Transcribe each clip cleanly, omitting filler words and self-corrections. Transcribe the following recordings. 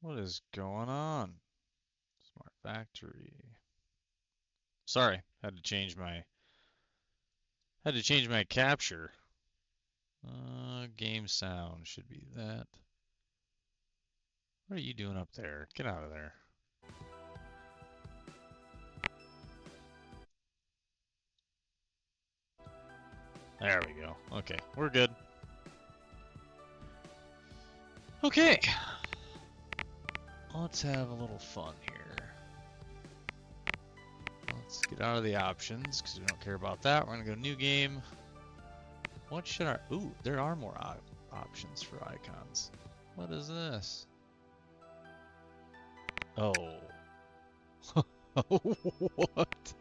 What is going on? Smart factory. Sorry, had to change my capture. Game sound should be that. What are you doing up there? Get out of there. There we go. Okay, we're good. Okay, let's have a little fun here. Let's get out of the options because we don't care about that. We're gonna go new game. What should our? Ooh, there are more options for icons. What is this? Oh. What?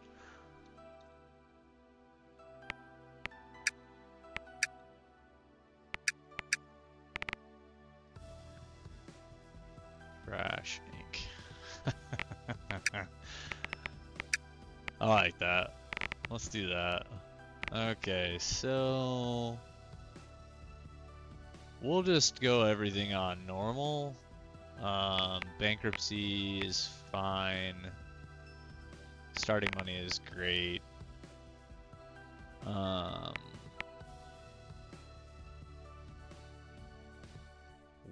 Crash Inc. I like that. Let's do that. Okay, so we'll just go everything on normal. Bankruptcy is fine. Starting money is great. Um,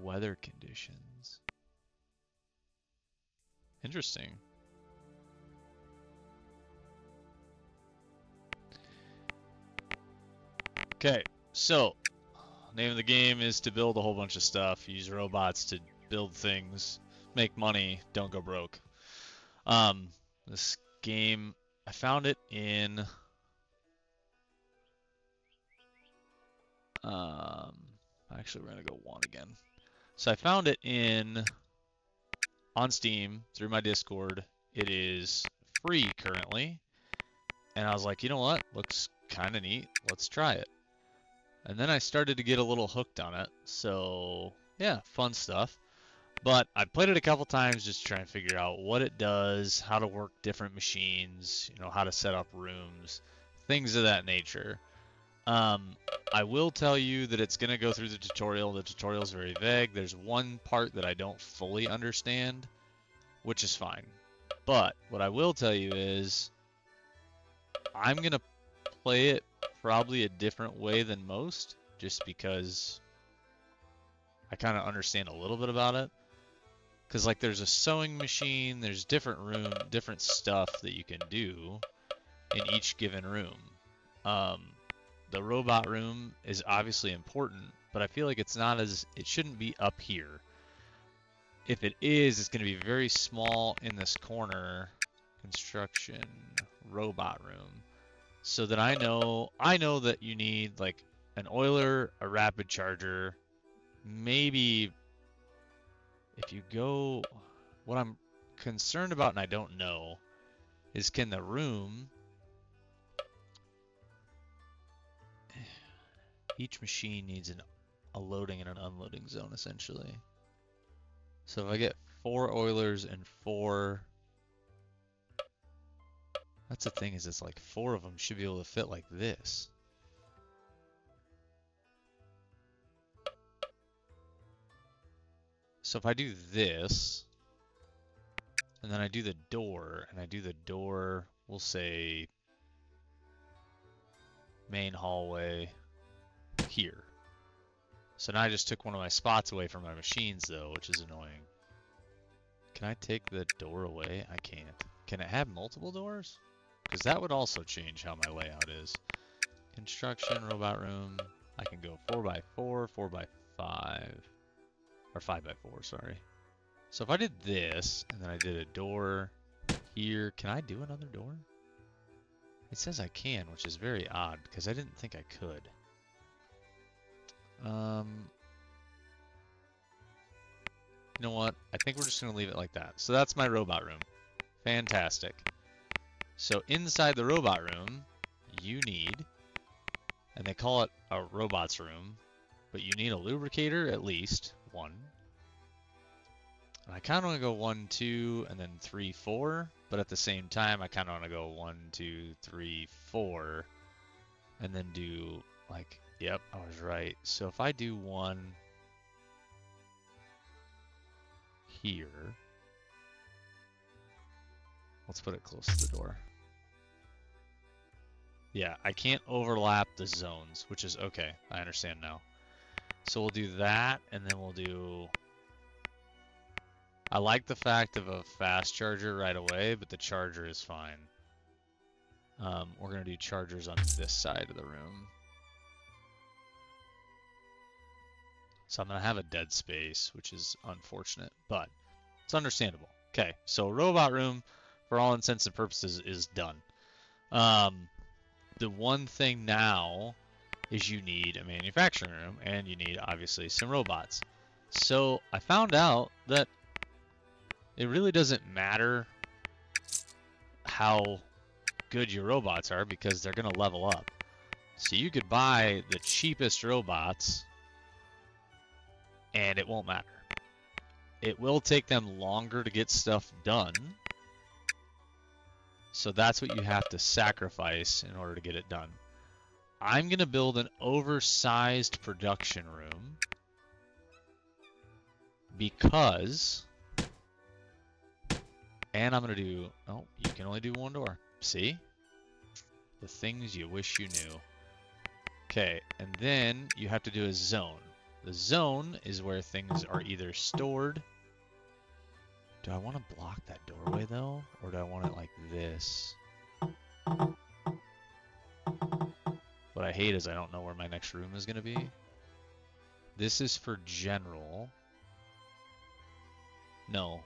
Weather conditions. Interesting. Okay, so name of the game is to build a whole bunch of stuff. Use robots to build things, make money, don't go broke. Um, this game, I found it in um, actually we're gonna go one again. So I found it in on Steam through my Discord. It is free currently, and I was like, you know what? Looks kind of neat. Let's try it. And then I started to get a little hooked on it. So yeah, fun stuff. But I played it a couple times just to try and figure out what it does, how to work different machines, how to set up rooms, things of that nature. Um, I will tell you that it's going to go through the tutorial. The tutorial is very vague. There's one part that I don't fully understand, which is fine. But what I will tell you is I'm going to play it probably a different way than most, just because I kind of understand a little bit about it. Because like there's a sewing machine, there's different stuff that you can do in each given room. Um, the robot room is obviously important, but I feel like it shouldn't be up here. If it is, it's going to be very small in this corner. Construction robot room. So that I know that you need like an oiler, a rapid charger, maybe if you go what I'm concerned about and I don't know is can the room each machine needs a loading and an unloading zone essentially. So if I get 4 Oilers and 4, that's the thing is it's like 4 of them should be able to fit like this. So if I do this, and then I do the door, and I do the door, we'll say main hallway here. So now I just took one of my spots away from my machines though, which is annoying. Can I take the door away? I can't. Can it have multiple doors? Because that would also change how my layout is. Construction, robot room. I can go 4x4, 4x5, or 5x4, sorry. So if I did this, and then I did a door here, can I do another door? It says I can, which is very odd, because I didn't think I could. You know what? I think we're just going to leave it like that. So that's my robot room. Fantastic. So inside the robot room, you need, and they call it a robot's room, but you need a lubricator at least, one. And I kind of want to go 1, 2, and then 3, 4, but at the same time, I kind of want to go 1, 2, 3, 4, and then do like, yep, I was right. So if I do one here. Let's put it close to the door. Yeah, I can't overlap the zones, which is okay. I understand now. So we'll do that, and then we'll do... I like the fact of a fast charger right away, but the charger is fine. We're going to do chargers on this side of the room. So I'm going to have a dead space, which is unfortunate, but it's understandable. Okay, so robot room, for all intents and purposes, is done. The one thing now is you need a manufacturing room, and you need, obviously, some robots. So I found out that it really doesn't matter how good your robots are because they're going to level up. So you could buy the cheapest robots and it won't matter. It will take them longer to get stuff done. So that's what you have to sacrifice in order to get it done. I'm going to build an oversized production room because... And I'm going to do... Oh, you can only do one door. See? The things you wish you knew. Okay, and then you have to do a zone. The zone is where things are either stored. Do I want to block that doorway, though? Or do I want it like this? What I hate is I don't know where my next room is going to be. This is for general. No.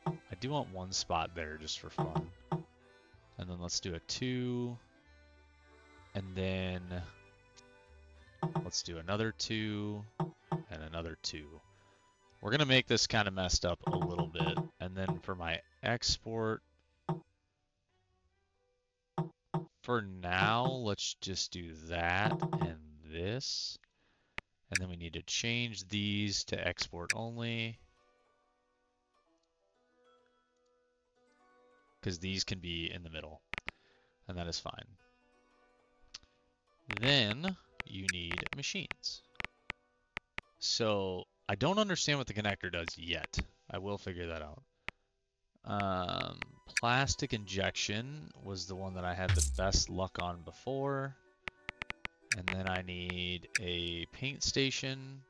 I do want one spot there just for fun. And then let's do a 2. And then let's do another 2 and another 2. We're going to make this kind of messed up a little bit. And then for my export, for now, let's just do that and this. And then we need to change these to export only, because these can be in the middle, and that is fine. Then you need machines. So I don't understand what the connector does yet. I will figure that out. Plastic injection was the one that I had the best luck on before. And then I need a paint station,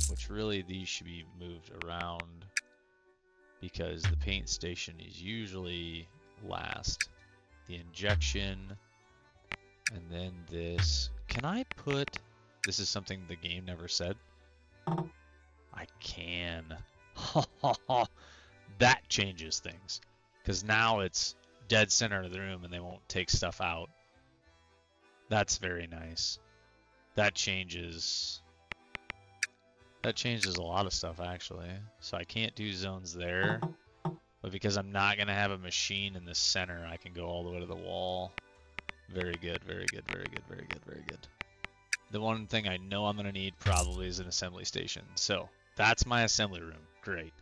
which really these should be moved around because the paint station is usually last. The injection, and then this. Can I put, this is something the game never said. I can. That changes things. Because now it's dead center of the room and they won't take stuff out. That's very nice. That changes a lot of stuff actually. So I can't do zones there. But because I'm not going to have a machine in the center, I can go all the way to the wall. Very good, very good, very good, very good, very good. The one thing I know I'm going to need probably is an assembly station. So that's my assembly room. Great.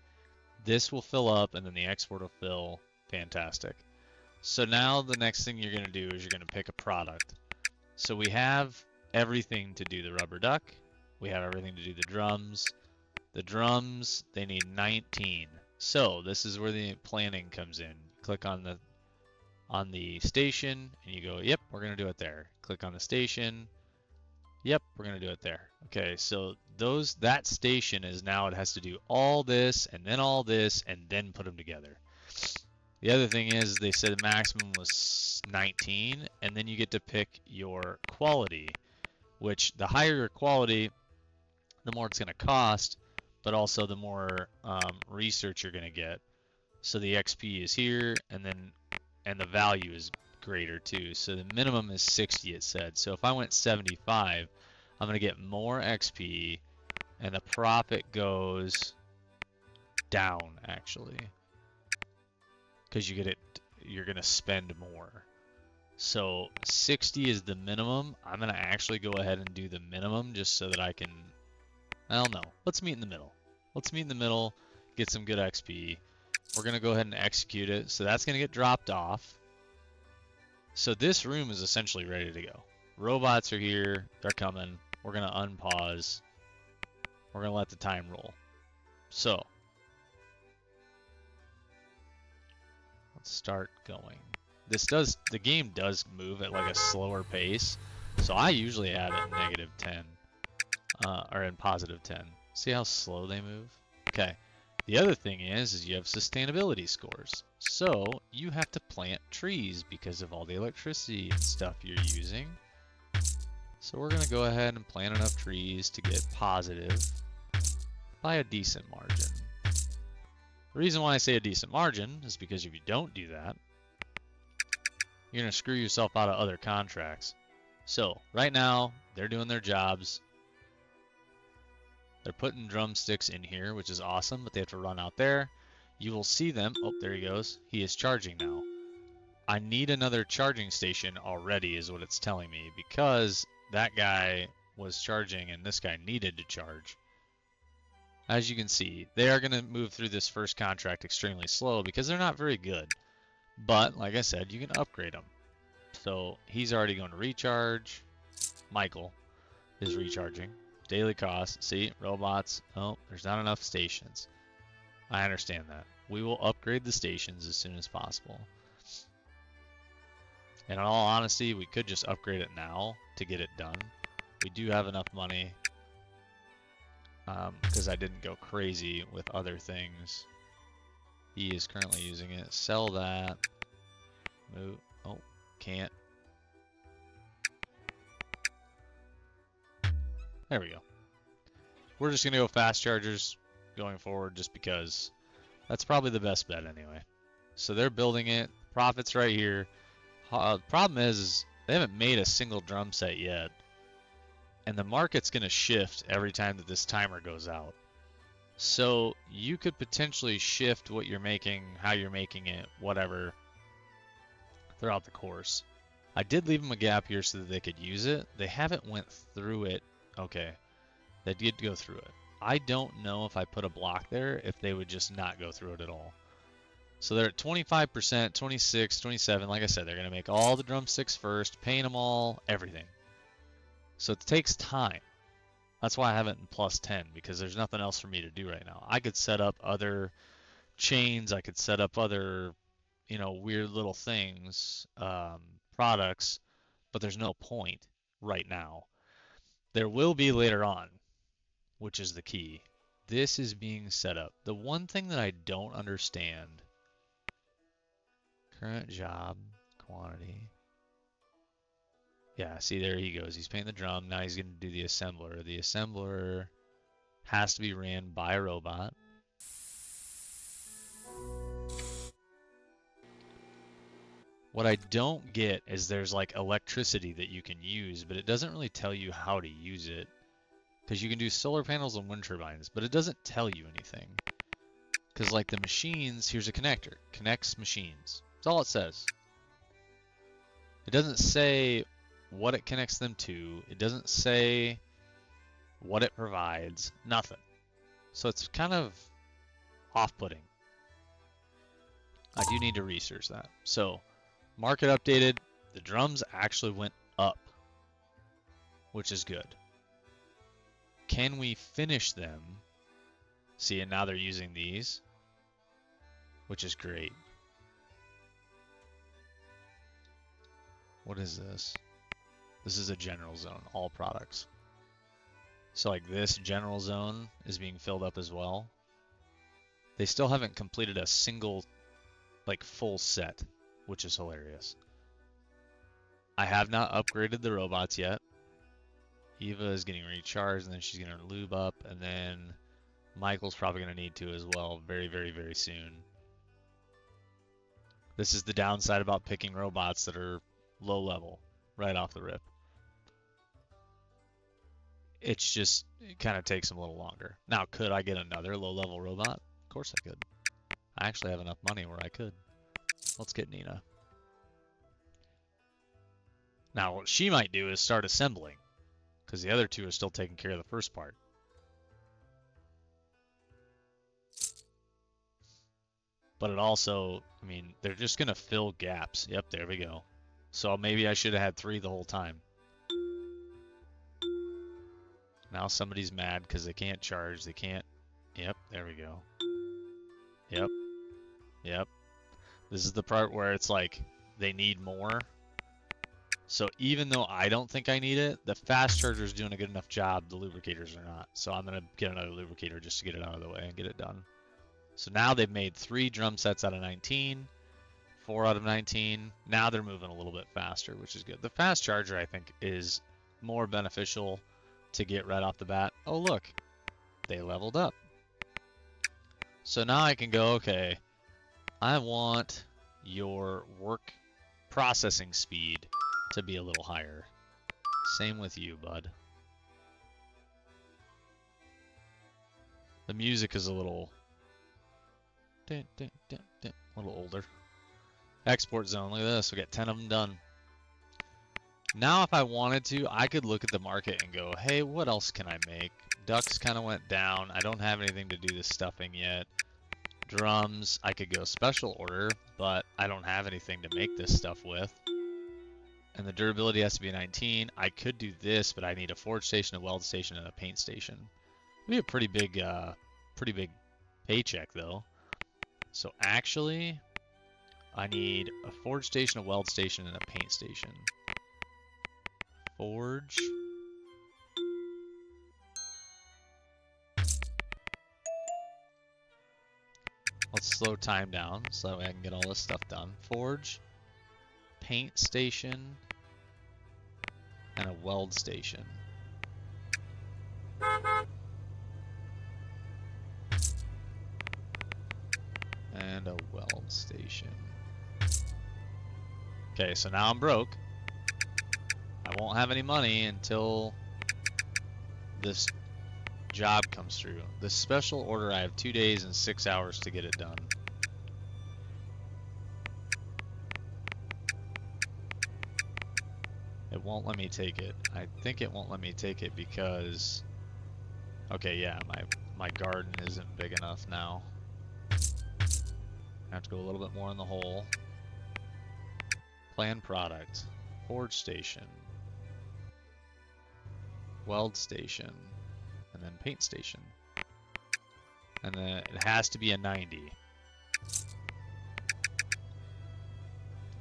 This will fill up and then the export will fill. Fantastic. So now the next thing you're going to do is you're going to pick a product. So we have everything to do the rubber duck. We have everything to do the drums. The drums, they need 19. So this is where the planning comes in. Click on the station and you go, yep, we're going to do it there. Click on the station. Yep, we're going to do it there. Okay, so that station is now, it has to do all this and then put them together. The other thing is they said the maximum was 19, and then you get to pick your quality, which the higher your quality, the more it's going to cost, but also the more research you're going to get. So the XP is here, and the value is greater too. So the minimum is 60, it said. So if I went 75, I'm going to get more XP, and the profit goes down actually, because you're going to spend more. So 60 is the minimum. I'm going to actually go ahead and do the minimum just so that I can, I don't know. Let's meet in the middle. Let's meet in the middle, get some good XP. We're going to go ahead and execute it. So that's going to get dropped off. So this room is essentially ready to go. Robots are here. They're coming. We're going to unpause. We're going to let the time roll. So start going. The game does move at like a slower pace, so I usually add at -10, or in +10. See how slow they move? Okay. The other thing is you have sustainability scores. So you have to plant trees because of all the electricity and stuff you're using. So we're gonna go ahead and plant enough trees to get positive by a decent margin. The reason why I say a decent margin is because if you don't do that, you're going to screw yourself out of other contracts. So right now, they're doing their jobs. They're putting drumsticks in here, which is awesome, but they have to run out there. You will see them. Oh, there he goes. He is charging now. I need another charging station already is what it's telling me, because that guy was charging and this guy needed to charge. As you can see, they are going to move through this first contract extremely slow because they're not very good. But, like I said, you can upgrade them. So, he's already going to recharge. Michael is recharging. Daily cost. See, robots. Oh, there's not enough stations. I understand that. We will upgrade the stations as soon as possible. And in all honesty, we could just upgrade it now to get it done. We do have enough money because I didn't go crazy with other things. He is currently using it. Sell that. Move. Oh, can't. There we go. We're just going to go fast chargers going forward just because that's probably the best bet anyway. So they're building it. Profits right here. Problem is they haven't made a single drum set yet. And the market's going to shift every time that this timer goes out. So you could potentially shift what you're making, how you're making it, whatever, throughout the course. I did leave them a gap here so that they could use it. They haven't went through it. Okay, they did go through it. I don't know if I put a block there, if they would just not go through it at all. So they're at 25%, 26, 27. Like I said, they're going to make all the drumsticks first, paint them all, everything. So it takes time. That's why I have it in +10, because there's nothing else for me to do right now. I could set up other chains. I could set up other, weird little things, products, but there's no point right now. There will be later on, which is the key. This is being set up. The one thing that I don't understand, current job quantity. Yeah, see, there he goes. He's painting the drum. Now he's going to do the assembler. The assembler has to be ran by a robot. What I don't get is there's like electricity that you can use, but it doesn't really tell you how to use it. Because you can do solar panels and wind turbines, but it doesn't tell you anything. Because like the machines, here's a connector. Connects machines. That's all it says. It doesn't say what it connects them to. It doesn't say what it provides. Nothing. So it's kind of off-putting. I do need to research that. So, market updated. The drums actually went up, which is good. Can we finish them? See, and now they're using these, which is great. What is this? This is a general zone, all products. So like this general zone is being filled up as well. They still haven't completed a single like full set, which is hilarious. I have not upgraded the robots yet. Eva is getting recharged, and then she's going to lube up, and then Michael's probably going to need to as well very, very, very soon. This is the downside about picking robots that are low level right off the rip. It kind of takes them a little longer. Now, could I get another low level robot? Of course I could. I actually have enough money where I could. Let's get Nina. Now, what she might do is start assembling, because the other two are still taking care of the first part. But it also, I mean, they're just going to fill gaps. Yep, there we go. So maybe I should have had 3 the whole time. Now somebody's mad because they can't charge. They can't. Yep, there we go. Yep. Yep. This is the part where it's like they need more. So even though I don't think I need it, the fast charger is doing a good enough job. The lubricators are not. So I'm going to get another lubricator just to get it out of the way and get it done. So now they've made 3 drum sets out of 19, 4 out of 19. Now they're moving a little bit faster, which is good. The fast charger, I think, is more beneficial to get right off the bat. Oh, look, they leveled up. So now I can go, okay, I want your work processing speed to be a little higher. Same with you, bud. The music is a little older. Export zone, look at this, we got 10 of them done. Now if I wanted to, I could look at the market and go, hey, what else can I make? Ducks kind of went down. I don't have anything to do the stuffing yet. Drums, I could go special order, but I don't have anything to make this stuff with. And the durability has to be 19. I could do this, but I need a forge station, a weld station, and a paint station. It'd be a pretty big paycheck though. So actually, I need a forge station, a weld station, and a paint station. Forge. Let's slow time down so that way I can get all this stuff done. Forge, paint station, and a weld station. And a weld station. Okay, so now I'm broke. I won't have any money until this job comes through. This special order, I have 2 days and 6 hours to get it done. It won't let me take it. I think it won't let me take it because... Okay, yeah, my garden isn't big enough now. I have to go a little bit more in the hole. Plan product. Forge station. Weld station. And then paint station. And then it has to be a 90.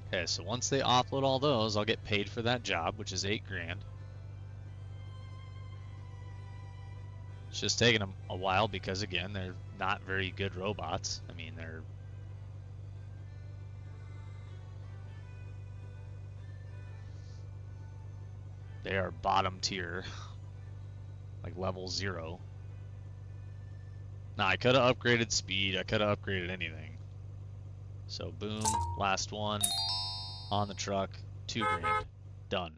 Okay, so once they offload all those, I'll get paid for that job, which is 8 grand. It's just taking them a while because, again, they're not very good robots. I mean, they are bottom tier, like level 0. Now, I could have upgraded speed. I could have upgraded anything. So, boom, last one on the truck, 2 grand, done.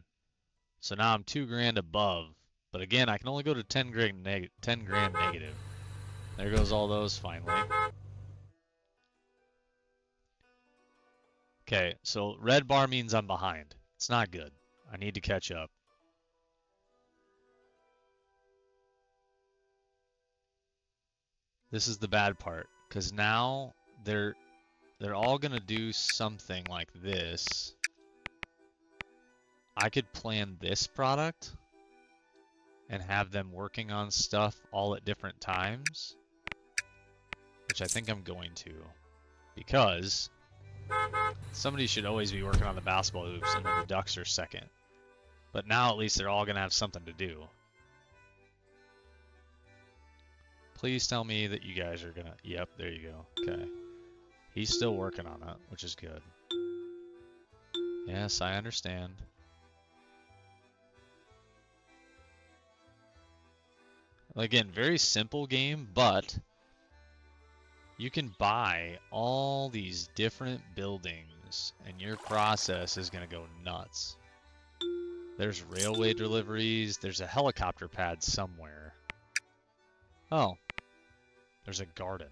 So now I'm 2 grand above. But again, I can only go to 10 grand negative. There goes all those finally. Okay, so red bar means I'm behind. It's not good. I need to catch up. This is the bad part, because now they're all gonna do something like this. I could plan this product and have them working on stuff all at different times, which I think I'm going to, because somebody should always be working on the basketball hoops and then the ducks are second. But now at least they're all gonna have something to do. Please tell me that you guys are gonna... Yep, there you go. Okay. He's still working on it, which is good. Yes, I understand. Again, very simple game, but you can buy all these different buildings and your process is gonna go nuts. There's railway deliveries, there's a helicopter pad somewhere. Oh, there's a garden.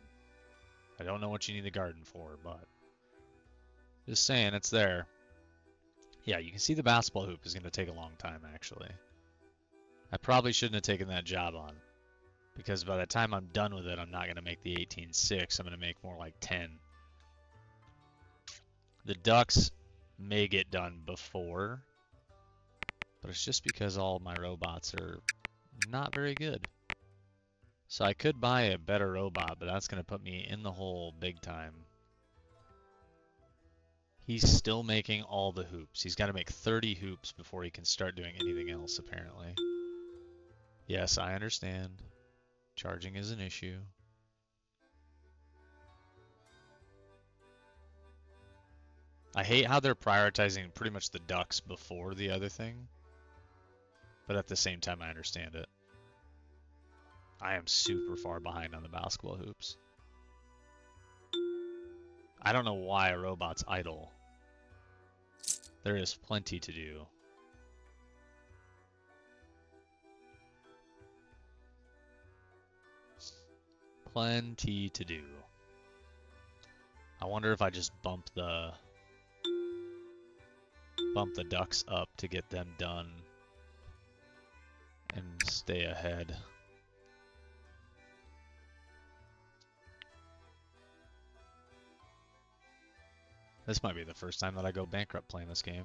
I don't know what you need the garden for, but just saying it's there. Yeah, you can see the basketball hoop is going to take a long time, actually. I probably shouldn't have taken that job on, because by the time I'm done with it, I'm not going to make the 18.6. I'm going to make more like 10. The ducks may get done before, but it's just because all my robots are not very good. So I could buy a better robot, but that's going to put me in the hole big time. He's still making all the hoops. He's got to make 30 hoops before he can start doing anything else, apparently. Yes, I understand. Charging is an issue. I hate how they're prioritizing pretty much the ducks before the other thing. But at the same time, I understand it. I am super far behind on the basketball hoops. I don't know why a robot's idle. There is plenty to do. Plenty to do. I wonder if I just bump the ducks up to get them done and stay ahead. This might be the first time that I go bankrupt playing this game.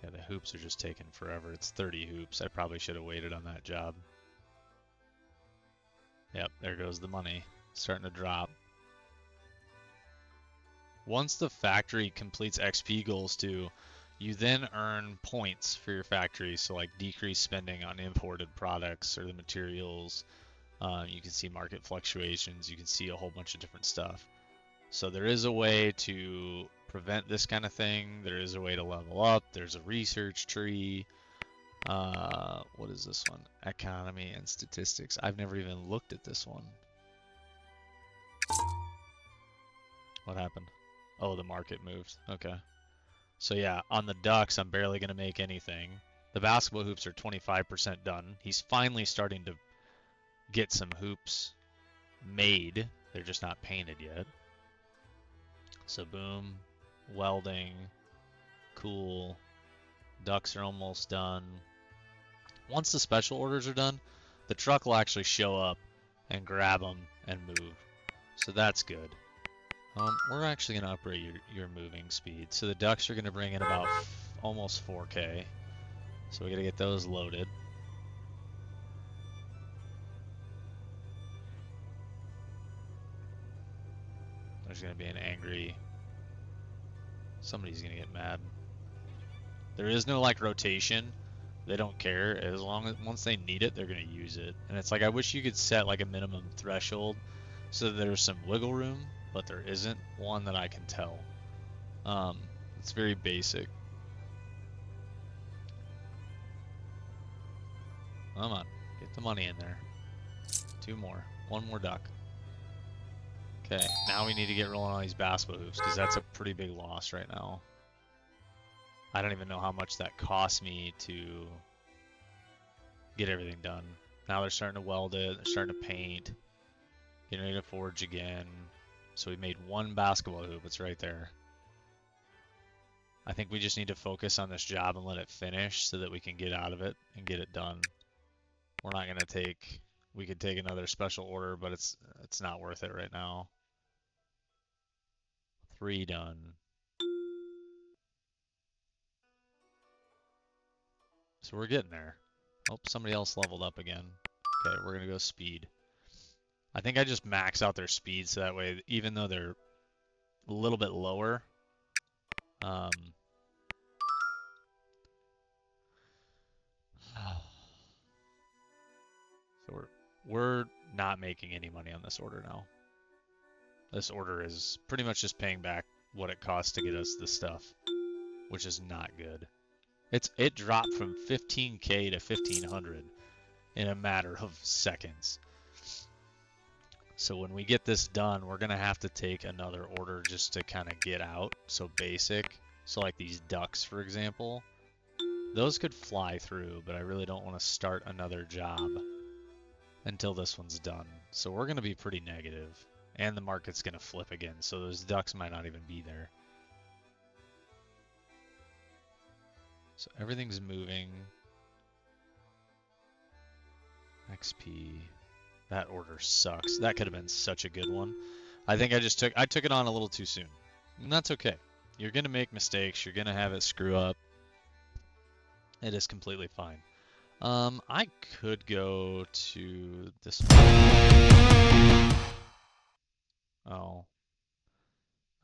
Yeah, the hoops are just taking forever. It's 30 hoops. I probably should have waited on that job. Yep, there goes the money. Starting to drop. Once the factory completes XP goals too, you then earn points for your factory. So like decreased spending on imported products or the materials. You can see market fluctuations. You can see a whole bunch of different stuff. So there is a way to prevent this kind of thing. There is a way to level up. There's a research tree. What is this one? Economy and statistics. I've never even looked at this one. What happened? Oh, the market moved. Okay. So yeah, on the ducks, I'm barely going to make anything. The basketball hoops are 25% done. He's finally starting to get some hoops made. They're just not painted yet. So boom, welding, cool. Ducks are almost done. Once the special orders are done, the truck will actually show up and grab them and move. So that's good. We're actually going to upgrade your moving speed. So the ducks are going to bring in about almost 4K. So we got to get those loaded. There's going to be an angry... Somebody's going to get mad. There is no like rotation. They don't care. As long as once they need it, they're going to use it. And it's like I wish you could set like a minimum threshold so that there's some wiggle room, but there isn't one that I can tell. It's very basic. Come on, get the money in there. 2 more. 1 more duck. Okay, now we need to get rolling on these basketball hoops because that's a pretty big loss right now. I don't even know how much that cost me to get everything done. Now they're starting to weld it, they're starting to paint, getting ready to forge again. So we made 1 basketball hoop, it's right there. I think we just need to focus on this job and let it finish so that we can get out of it and get it done. We're not going to take, we could take another special order, but it's not worth it right now. 3 done. So we're getting there. Oh, somebody else leveled up again. Okay, we're going to go speed. I think I just max out their speed so that way, even though they're a little bit lower, so we're not making any money on this order now. This order is pretty much just paying back what it costs to get us the stuff, which is not good. It dropped from 15K to 1500 in a matter of seconds. So when we get this done, we're gonna have to take another order just to kind of get out. So basic. So like these ducks, for example, those could fly through, but I really don't want to start another job until this one's done. So we're gonna be pretty negative, and the market's gonna flip again. So those ducks might not even be there. So everything's moving. XP. That order sucks. That could have been such a good one. I think I took it on a little too soon. And that's okay. You're going to make mistakes. You're going to have it screw up. It is completely fine. I could go to this one. Oh.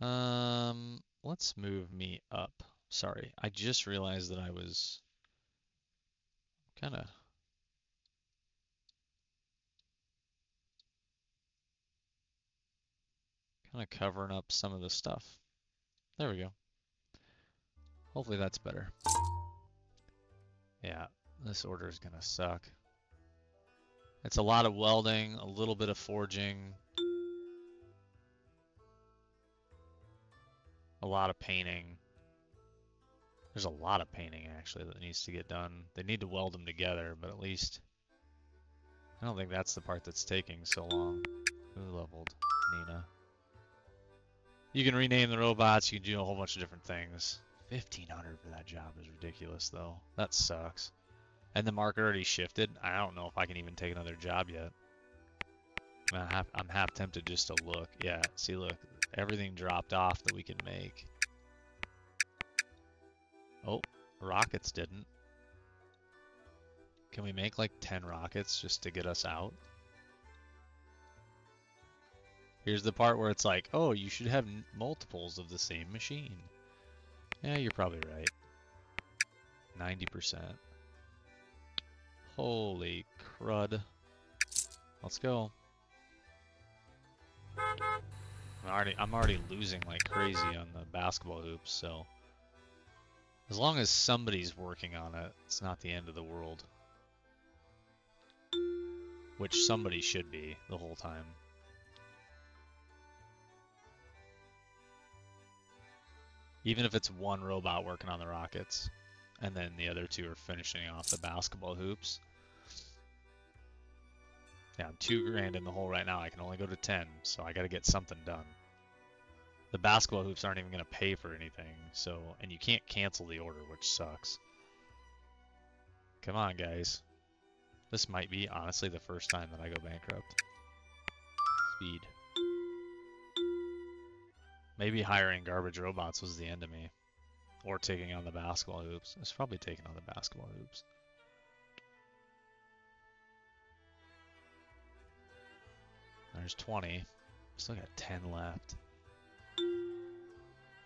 Let's move me up. Sorry, I just realized that I was kind of covering up some of the stuff. There we go. Hopefully that's better. Yeah, this order is gonna suck. It's a lot of welding, a little bit of forging, a lot of painting. There's a lot of painting actually that needs to get done. They need to weld them together, but at least I don't think that's the part that's taking so long. Who leveled? Nina. You can rename the robots, you can do a whole bunch of different things. 1,500 for that job is ridiculous though. That sucks. And the market already shifted. I don't know if I can even take another job yet. I'm half tempted just to look. Yeah, see, look, everything dropped off that we can make. Oh, rockets didn't. Can we make like 10 rockets just to get us out? Here's the part where it's like, oh, you should have multiples of the same machine. Yeah, you're probably right. 90%. Holy crud. Let's go. I'm already losing like crazy on the basketball hoops, so as long as somebody's working on it, it's not the end of the world. Which somebody should be the whole time. Even if it's one robot working on the rockets, and then the other two are finishing off the basketball hoops. Yeah, I'm 2 grand in the hole right now. I can only go to 10, so I gotta get something done. The basketball hoops aren't even gonna pay for anything, so, and you can't cancel the order, which sucks. Come on, guys. This might be, honestly, the first time that I go bankrupt. Speed. Maybe hiring garbage robots was the end of me. Or taking on the basketball hoops. It's probably taking on the basketball hoops. There's 20. Still got 10 left.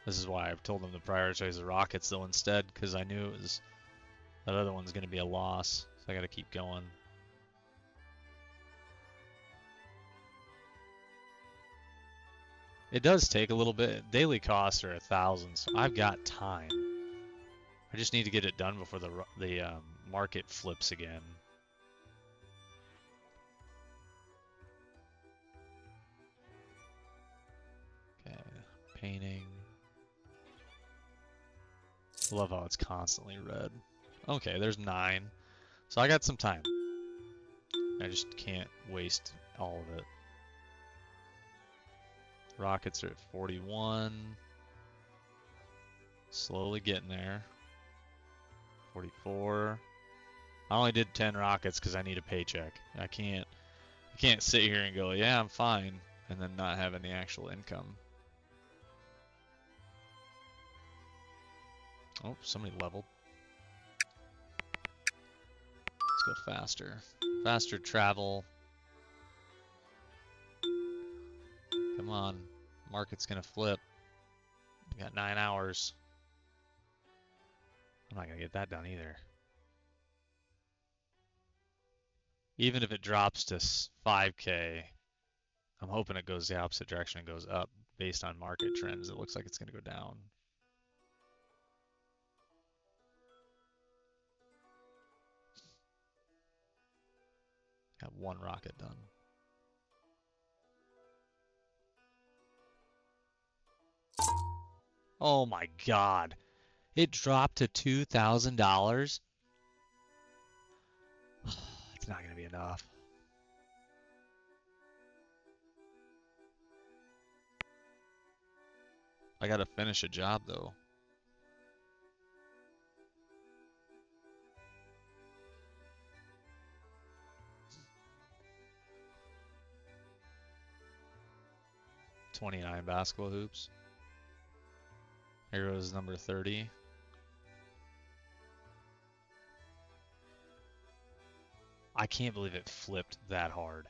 This is why I've told them to prioritize the rockets though instead, because I knew it was that other one's going to be a loss. So I got to keep going. It does take a little bit. Daily costs are 1,000, so I've got time. I just need to get it done before the market flips again. Okay, painting. Love how it's constantly red. Okay, there's 9. So I got some time. I just can't waste all of it. Rockets are at 41. Slowly getting there. 44. I only did 10 rockets because I need a paycheck. I can't sit here and go, yeah, I'm fine, and then not have any actual income. Oh, somebody leveled. Let's go faster. Faster travel. Come on. Market's gonna flip. We got 9 hours. I'm not gonna get that done either. Even if it drops to 5K, I'm hoping it goes the opposite direction and goes up based on market trends. It looks like it's gonna go down. Got 1 rocket done. Oh my god. It dropped to $2,000. It's not going to be enough. I got to finish a job though. $29 basketball hoops. Here goes number 30. I can't believe it flipped that hard.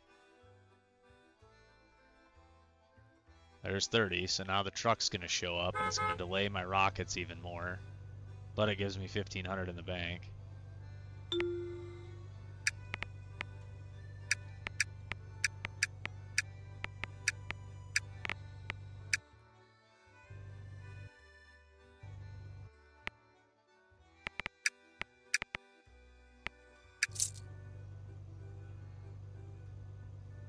There's 30, so now the truck's going to show up, and it's going to delay my rockets even more. But it gives me 1,500 in the bank.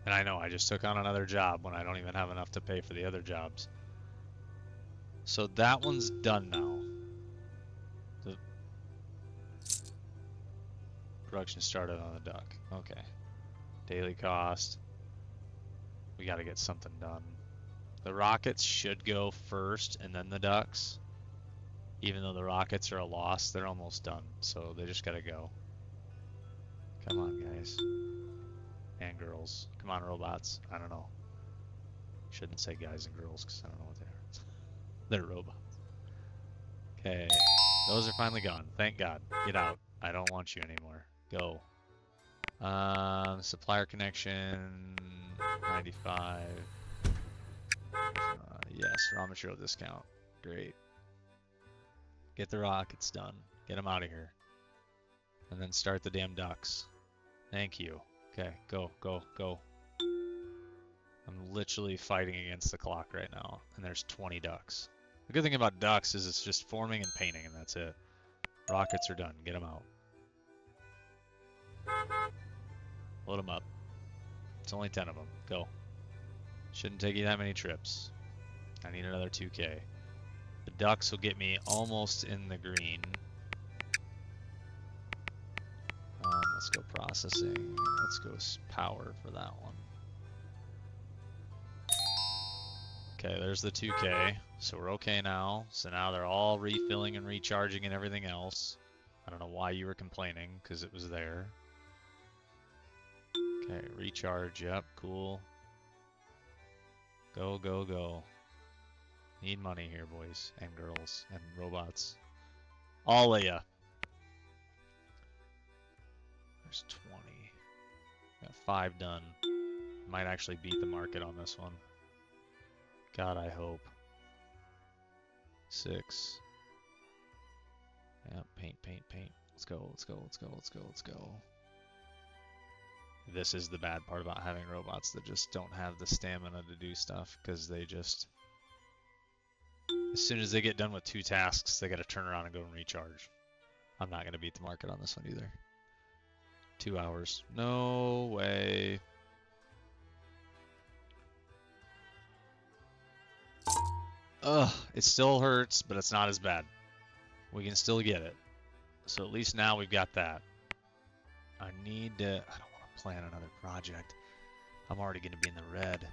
And I know I just took on another job when I don't even have enough to pay for the other jobs. So that one's done now. The production started on the duck. Okay. Daily cost. We got to get something done. The rockets should go first and then the ducks. Even though the rockets are a loss, they're almost done. So they just got to go. Come on, guys. And girls. Come on, robots. I don't know. Shouldn't say guys and girls because I don't know what they are. They're robots. Okay. Those are finally gone. Thank God. Get out. I don't want you anymore. Go. Supplier connection. 95. Yes, raw material discount. Great. Get the rockets done. Get them out of here. And then start the damn ducks. Thank you. Okay, go, go, go. I'm literally fighting against the clock right now, and there's 20 ducks. The good thing about ducks is it's just forming and painting, and that's it. Rockets are done. Get them out. Load them up. It's only 10 of them. Go. Shouldn't take you that many trips. I need another 2K. The ducks will get me almost in the green. Let's go processing. Let's go power for that one. Okay, there's the 2K. So we're okay now. So now they're all refilling and recharging and everything else. I don't know why you were complaining, because it was there. Okay, recharge. Yep, cool. Go, go, go. Need money here, boys and girls and robots. All of ya. There's 20. Got 5 done. Might actually beat the market on this one. God, I hope. 6. Yep, paint, paint, paint. Let's go, let's go, let's go, let's go, let's go. This is the bad part about having robots that just don't have the stamina to do stuff, because they just... As soon as they get done with 2 tasks, they gotta turn around and go and recharge. I'm not gonna beat the market on this one either. 2 hours. No way. Ugh, it still hurts, but it's not as bad. We can still get it. So at least now we've got that. I need to... I don't want to plan another project. I'm already going to be in the red.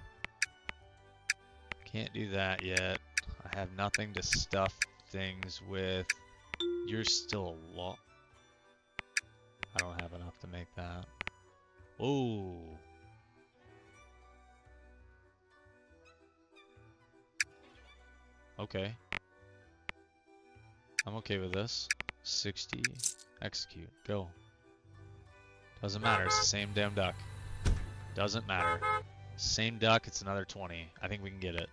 Can't do that yet. I have nothing to stuff things with. You're still a lot. I don't have enough to make that. Whoa. Okay. I'm okay with this. 60. Execute. Go. Doesn't matter. It's the same damn duck. Doesn't matter. Same duck. It's another 20. I think we can get it.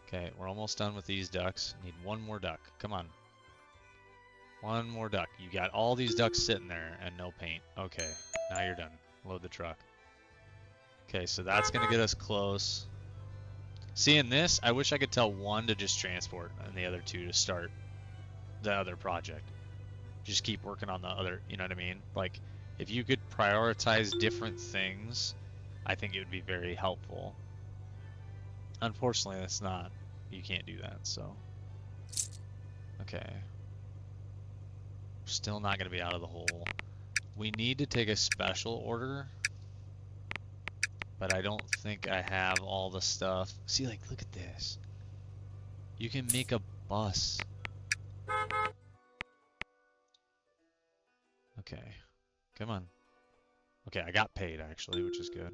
Okay, we're almost done with these ducks. Need one more duck. Come on. One more duck. You got all these ducks sitting there and no paint. Okay, now you're done. Load the truck. Okay, so that's going to get us close. Seeing this, I wish I could tell one to just transport and the other 2 to start the other project. Just keep working on the other, you know what I mean? Like, if you could prioritize different things, I think it would be very helpful. Unfortunately, that's not. You can't do that, so. Okay. Still not going to be out of the hole. We need to take a special order, but I don't think I have all the stuff. See, like, look at this. You can make a bus. Okay. Come on. Okay, I got paid, actually, which is good.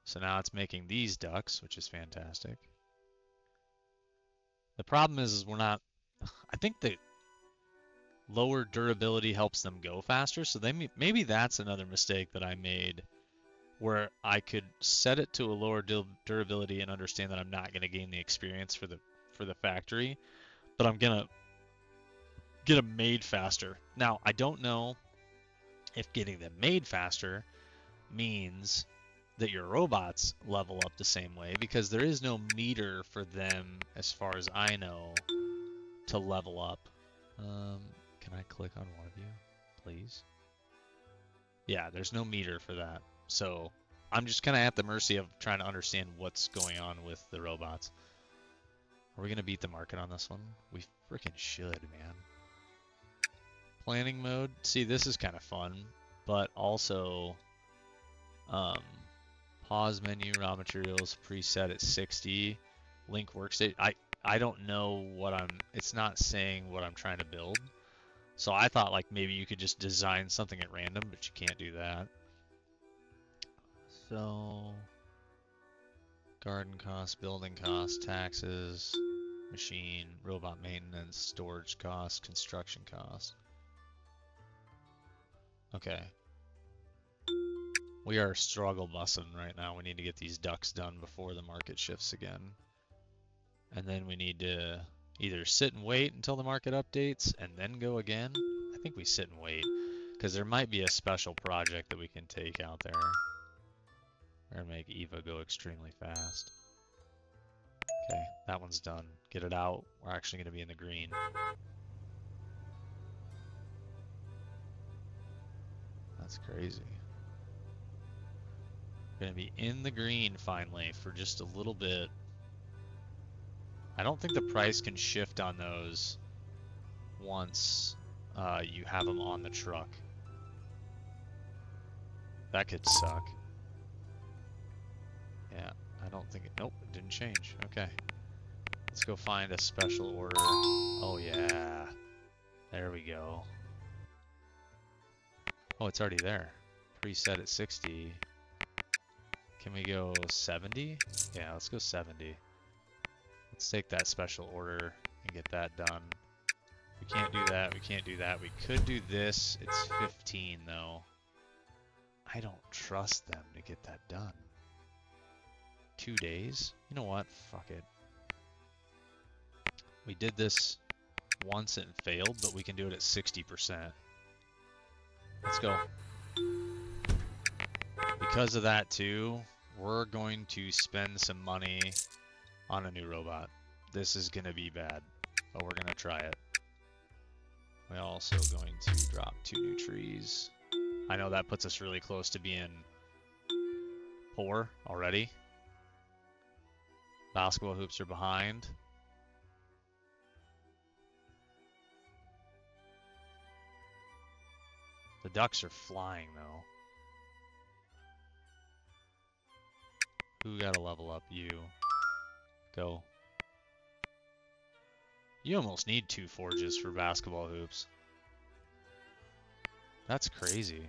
So now it's making these ducks, which is fantastic. The problem is we're not... I think the lower durability helps them go faster, so maybe that's another mistake that I made where I could set it to a lower durability and understand that I'm not going to gain the experience for the factory, but I'm going to get them made faster. Now, I don't know if getting them made faster means that your robots level up the same way, because there is no meter for them, as far as I know, to level up. Can I click on one of you, please? Yeah, there's no meter for that. So I'm just kind of at the mercy of trying to understand what's going on with the robots. Are we going to beat the market on this one? We freaking should, man. Planning mode. See, this is kind of fun, but also pause menu, raw materials, preset at 60, link workstation. I don't know what it's not saying what I'm trying to build. So I thought like maybe you could just design something at random, but you can't do that. So garden costs, building costs, taxes, machine, robot maintenance, storage costs, construction costs. Okay. We are struggle bussing right now. We need to get these ducks done before the market shifts again. And then we need to either sit and wait until the market updates and then go again. I think we sit and wait, because there might be a special project that we can take out there. We're gonna make Eva go extremely fast. Okay, that one's done. Get it out. We're actually gonna be in the green. That's crazy. We're gonna be in the green finally for just a little bit. I don't think the price can shift on those once you have them on the truck. That could suck. Yeah, I don't think it... Nope, it didn't change. Okay. Let's go find a special order. Oh, yeah. There we go. Oh, it's already there. Preset at 60. Can we go 70? Yeah, let's go 70. Let's take that special order and get that done. We can't do that. We can't do that. We could do this. It's 15, though. I don't trust them to get that done. 2 days? You know what? Fuck it. We did this once and failed, but we can do it at 60%. Let's go. Because of that, too, we're going to spend some money on a new robot. This is going to be bad, but we're going to try it. We're also going to drop 2 new trees. I know that puts us really close to being poor already. Basketball hoops are behind. The ducks are flying, though. Who got to level up? You. Go. You almost need 2 forges for basketball hoops. That's crazy.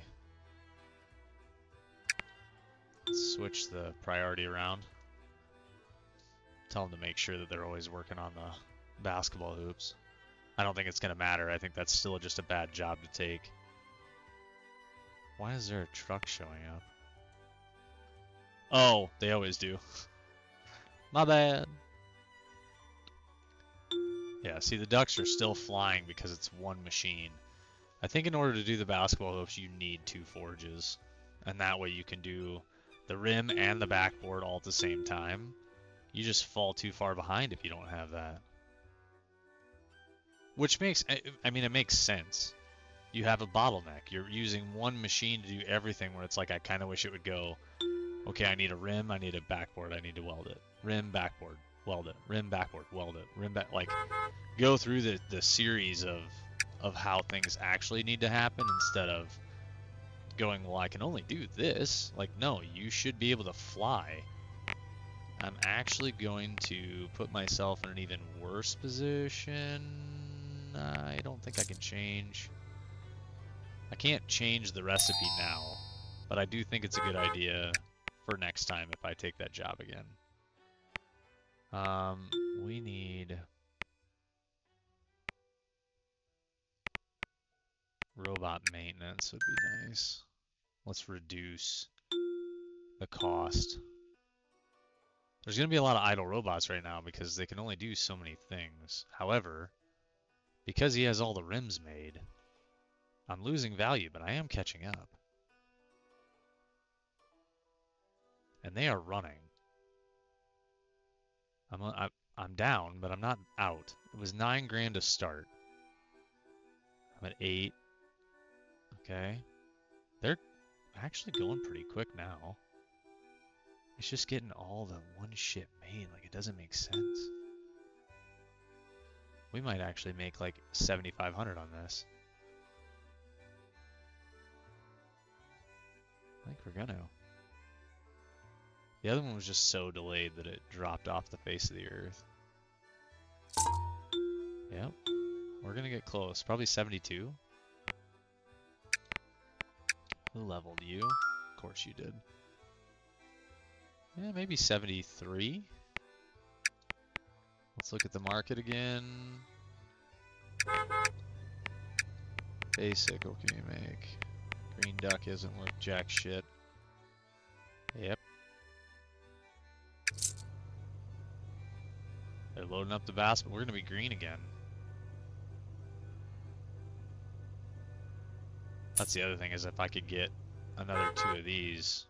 Let's switch the priority around. Tell them to make sure that they're always working on the basketball hoops. I don't think it's going to matter. I think that's still just a bad job to take. Why is there a truck showing up? Oh, they always do. My bad. Yeah, see, the ducks are still flying because it's one machine. I think in order to do the basketball hoops, you need 2 forges. And that way you can do the rim and the backboard all at the same time. You just fall too far behind if you don't have that. Which makes, I mean, it makes sense. You have a bottleneck. You're using one machine to do everything, where it's like, I kind of wish it would go, okay, I need a rim, I need a backboard, I need to weld it. Rim, backboard, weld it. Rim, backboard, weld it. Rim, back, like, go through the series of how things actually need to happen, instead of going, well, I can only do this. Like, no, you should be able to fly. I'm actually going to put myself in an even worse position. I don't think I can change. I can't change the recipe now, but I do think it's a good idea for next time if I take that job again. We need robot maintenance would be nice. Let's reduce the cost. There's going to be a lot of idle robots right now because they can only do so many things. However, because he has all the rims made, I'm losing value, but I am catching up. And they are running. I'm down, but I'm not out. It was 9 grand to start. I'm at 8. Okay. They're actually going pretty quick now. It's just getting all the one ship made. Like, it doesn't make sense. We might actually make like 7,500 on this. I think we're gonna. The other one was just so delayed that it dropped off the face of the earth. Yep. We're gonna get close. Probably 72. Who leveled you? Of course you did. Yeah, maybe 73. Let's look at the market again. Basic, what can you make? Green duck isn't worth jack shit. Yep. They're loading up the basket. We're gonna be green again. That's the other thing, is if I could get another 2 of these,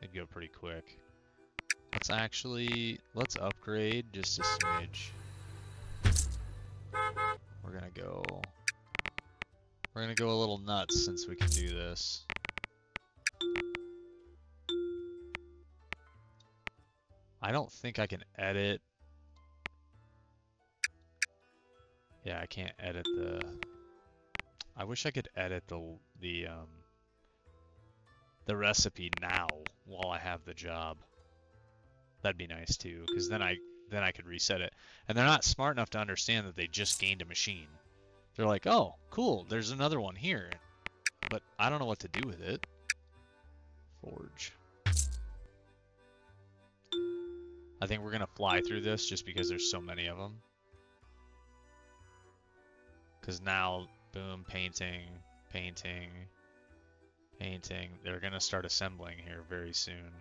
it'd go pretty quick. Let's upgrade just a smidge. We're gonna go a little nuts since we can do this. I don't think I can edit. Yeah, I can't edit the. I wish I could edit the recipe now while I have the job. That'd be nice too, because then I could reset it. And they're not smart enough to understand that they just gained a machine. They're like, oh, cool, there's another one here, but I don't know what to do with it. Forge. I think we're gonna fly through this just because there's so many of them. Because now, boom, painting, painting, painting. They're gonna start assembling here very soon.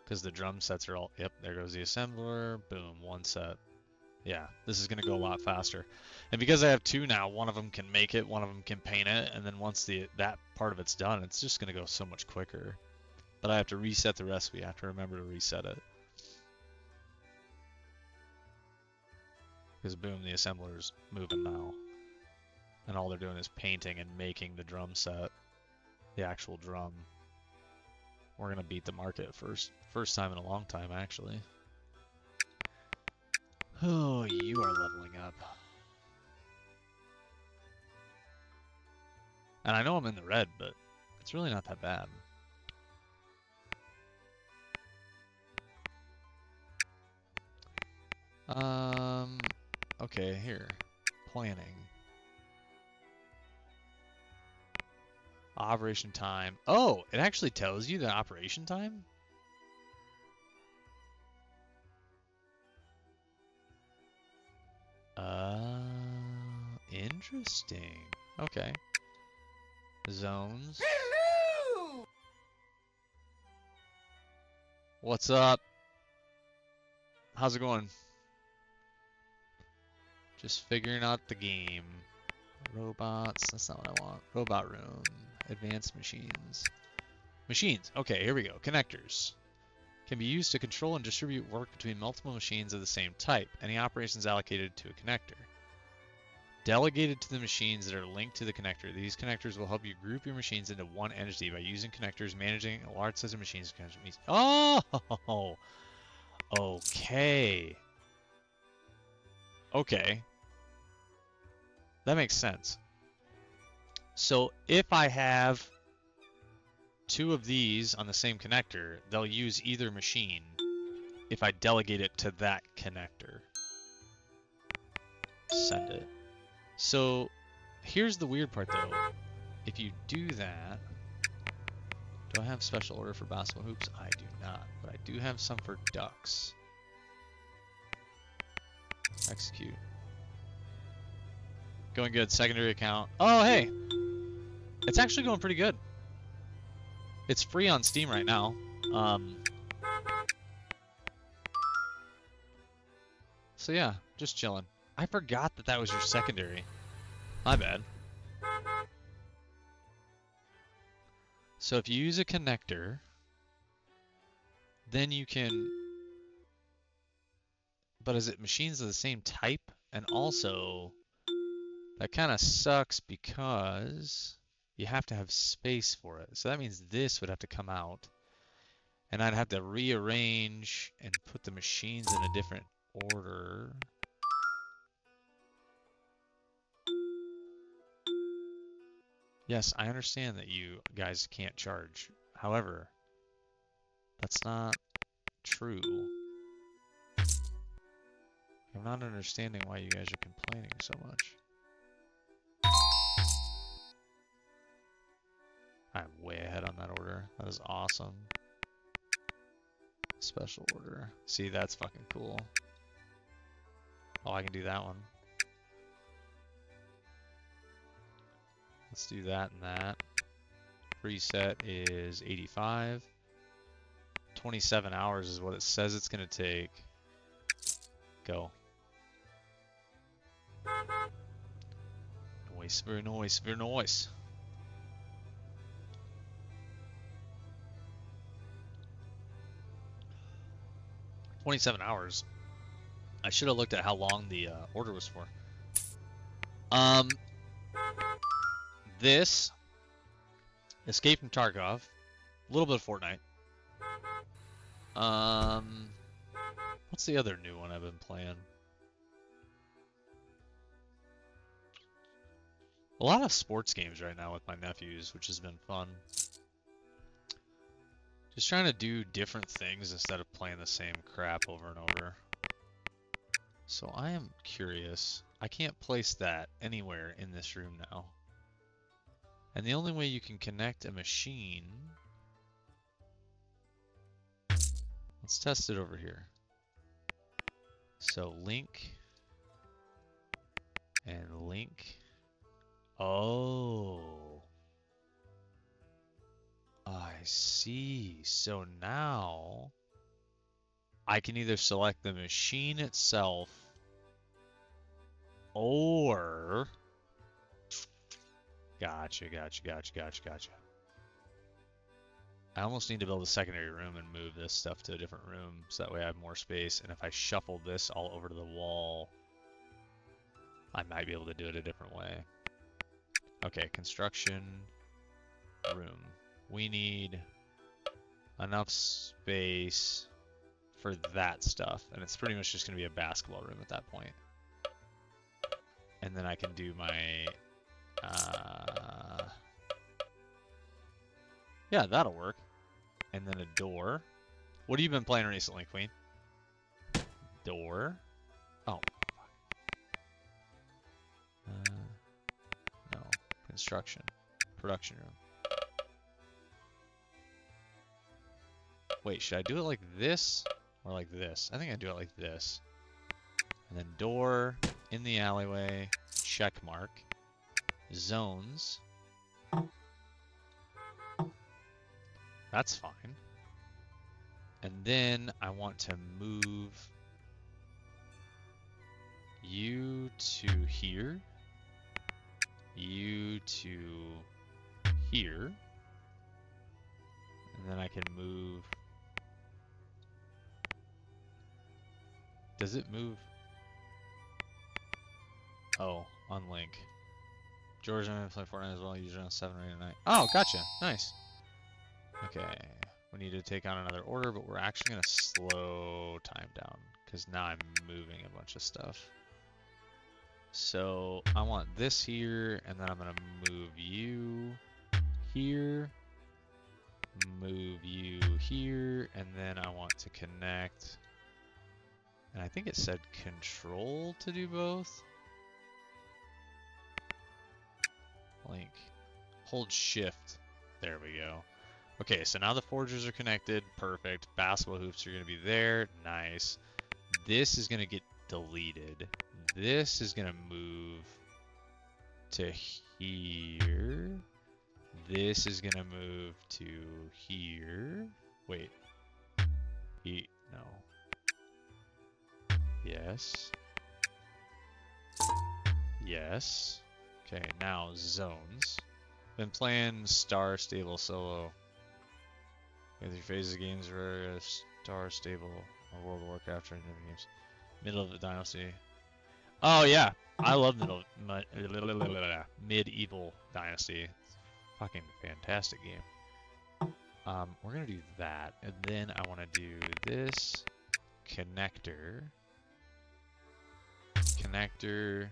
Because the drum sets are all, yep, there goes the assembler, boom, 1 set. Yeah, this is going to go a lot faster. And because I have 2 now, one of them can make it, one of them can paint it, and then once that part of it's done, it's just going to go so much quicker. But I have to reset the recipe, I have to remember to reset it. Because boom, the assembler's moving now. And all they're doing is painting and making the drum set, the actual drum. We're gonna beat the market first time in a long time, actually. Oh, you are leveling up. And I know I'm in the red, but it's really not that bad. Okay, here. Planning. Operation time. Oh, it actually tells you the operation time? Interesting. Okay. Zones. Hello! What's up? How's it going? Just figuring out the game. Robots. That's not what I want. Robot room. Advanced machines. Machines. Okay, here we go. Connectors. Can be used to control and distribute work between multiple machines of the same type. Any operations allocated to a connector. Delegated to the machines that are linked to the connector. These connectors will help you group your machines into one entity by using connectors, managing a large set of machines. Oh! Okay. Okay. That makes sense. So if I have 2 of these on the same connector, they'll use either machine if I delegate it to that connector. Send it. So here's the weird part though. If you do that, do I have special order for basketball hoops? I do not, but I do have some for ducks. Execute. Going good. Secondary account. Oh, hey. It's actually going pretty good. It's free on Steam right now. So yeah, just chilling. I forgot that that was your secondary. My bad. So if you use a connector, then you can... But is it machines of the same type? And also, that kind of sucks because you have to have space for it. So that means this would have to come out. And I'd have to rearrange and put the machines in a different order. Yes, I understand that you guys can't charge. However, that's not true. I'm not understanding why you guys are complaining so much. I'm way ahead on that order. That is awesome. Special order. See, that's fucking cool. Oh, I can do that one. Let's do that and that. Preset is 85. 27 hours is what it says it's going to take. Go. Noise, very noise, very noise. $27 hours. I should have looked at how long the order was for. This Escape from Tarkov, a little bit of Fortnite. What's the other new one I've been playing? A lot of sports games right now with my nephews, which has been fun. Just trying to do different things instead of playing the same crap over and over. So I am curious. I can't place that anywhere in this room now. And the only way you can connect a machine... Let's test it over here. So link and link. Oh, I see. So now I can either select the machine itself or... Gotcha. I almost need to build a secondary room and move this stuff to a different room so that way I have more space. And if I shuffle this all over to the wall, I might be able to do it a different way. Okay, construction room. We need enough space for that stuff. And it's pretty much just going to be a basketball room at that point. And then I can do my... yeah, that'll work. And then a door. What have you been playing recently, Queen? Door. Oh, fuck. No. Construction. Production room. Wait, should I do it like this or like this? I think I do it like this. And then door in the alleyway. Check mark. Zones. That's fine. And then I want to move you to here. You to here. And then I can move... Does it move? Oh, on link. George and I play Fortnite as well, usually on 7 or 8 at night. Oh, gotcha. Nice. Okay. We need to take on another order, but we're actually going to slow time down because now I'm moving a bunch of stuff. So I want this here, and then I'm going to move you here, move you here, and then I want to connect. And I think it said control to do both. Link. Hold shift. There we go. Okay, so now the forgers are connected. Perfect. Basketball hoops are going to be there. Nice. This is going to get deleted. This is going to move to here. This is gonna move to here. Wait. No. Yes. Yes. Okay, now zones. Been playing Star Stable Solo. With your phases games for Star Stable or World of Warcraft or different games. Middle of the Dynasty. Oh yeah, I love Medieval Dynasty. Fucking fantastic game. We're gonna do that, and then I want to do this connector, connector,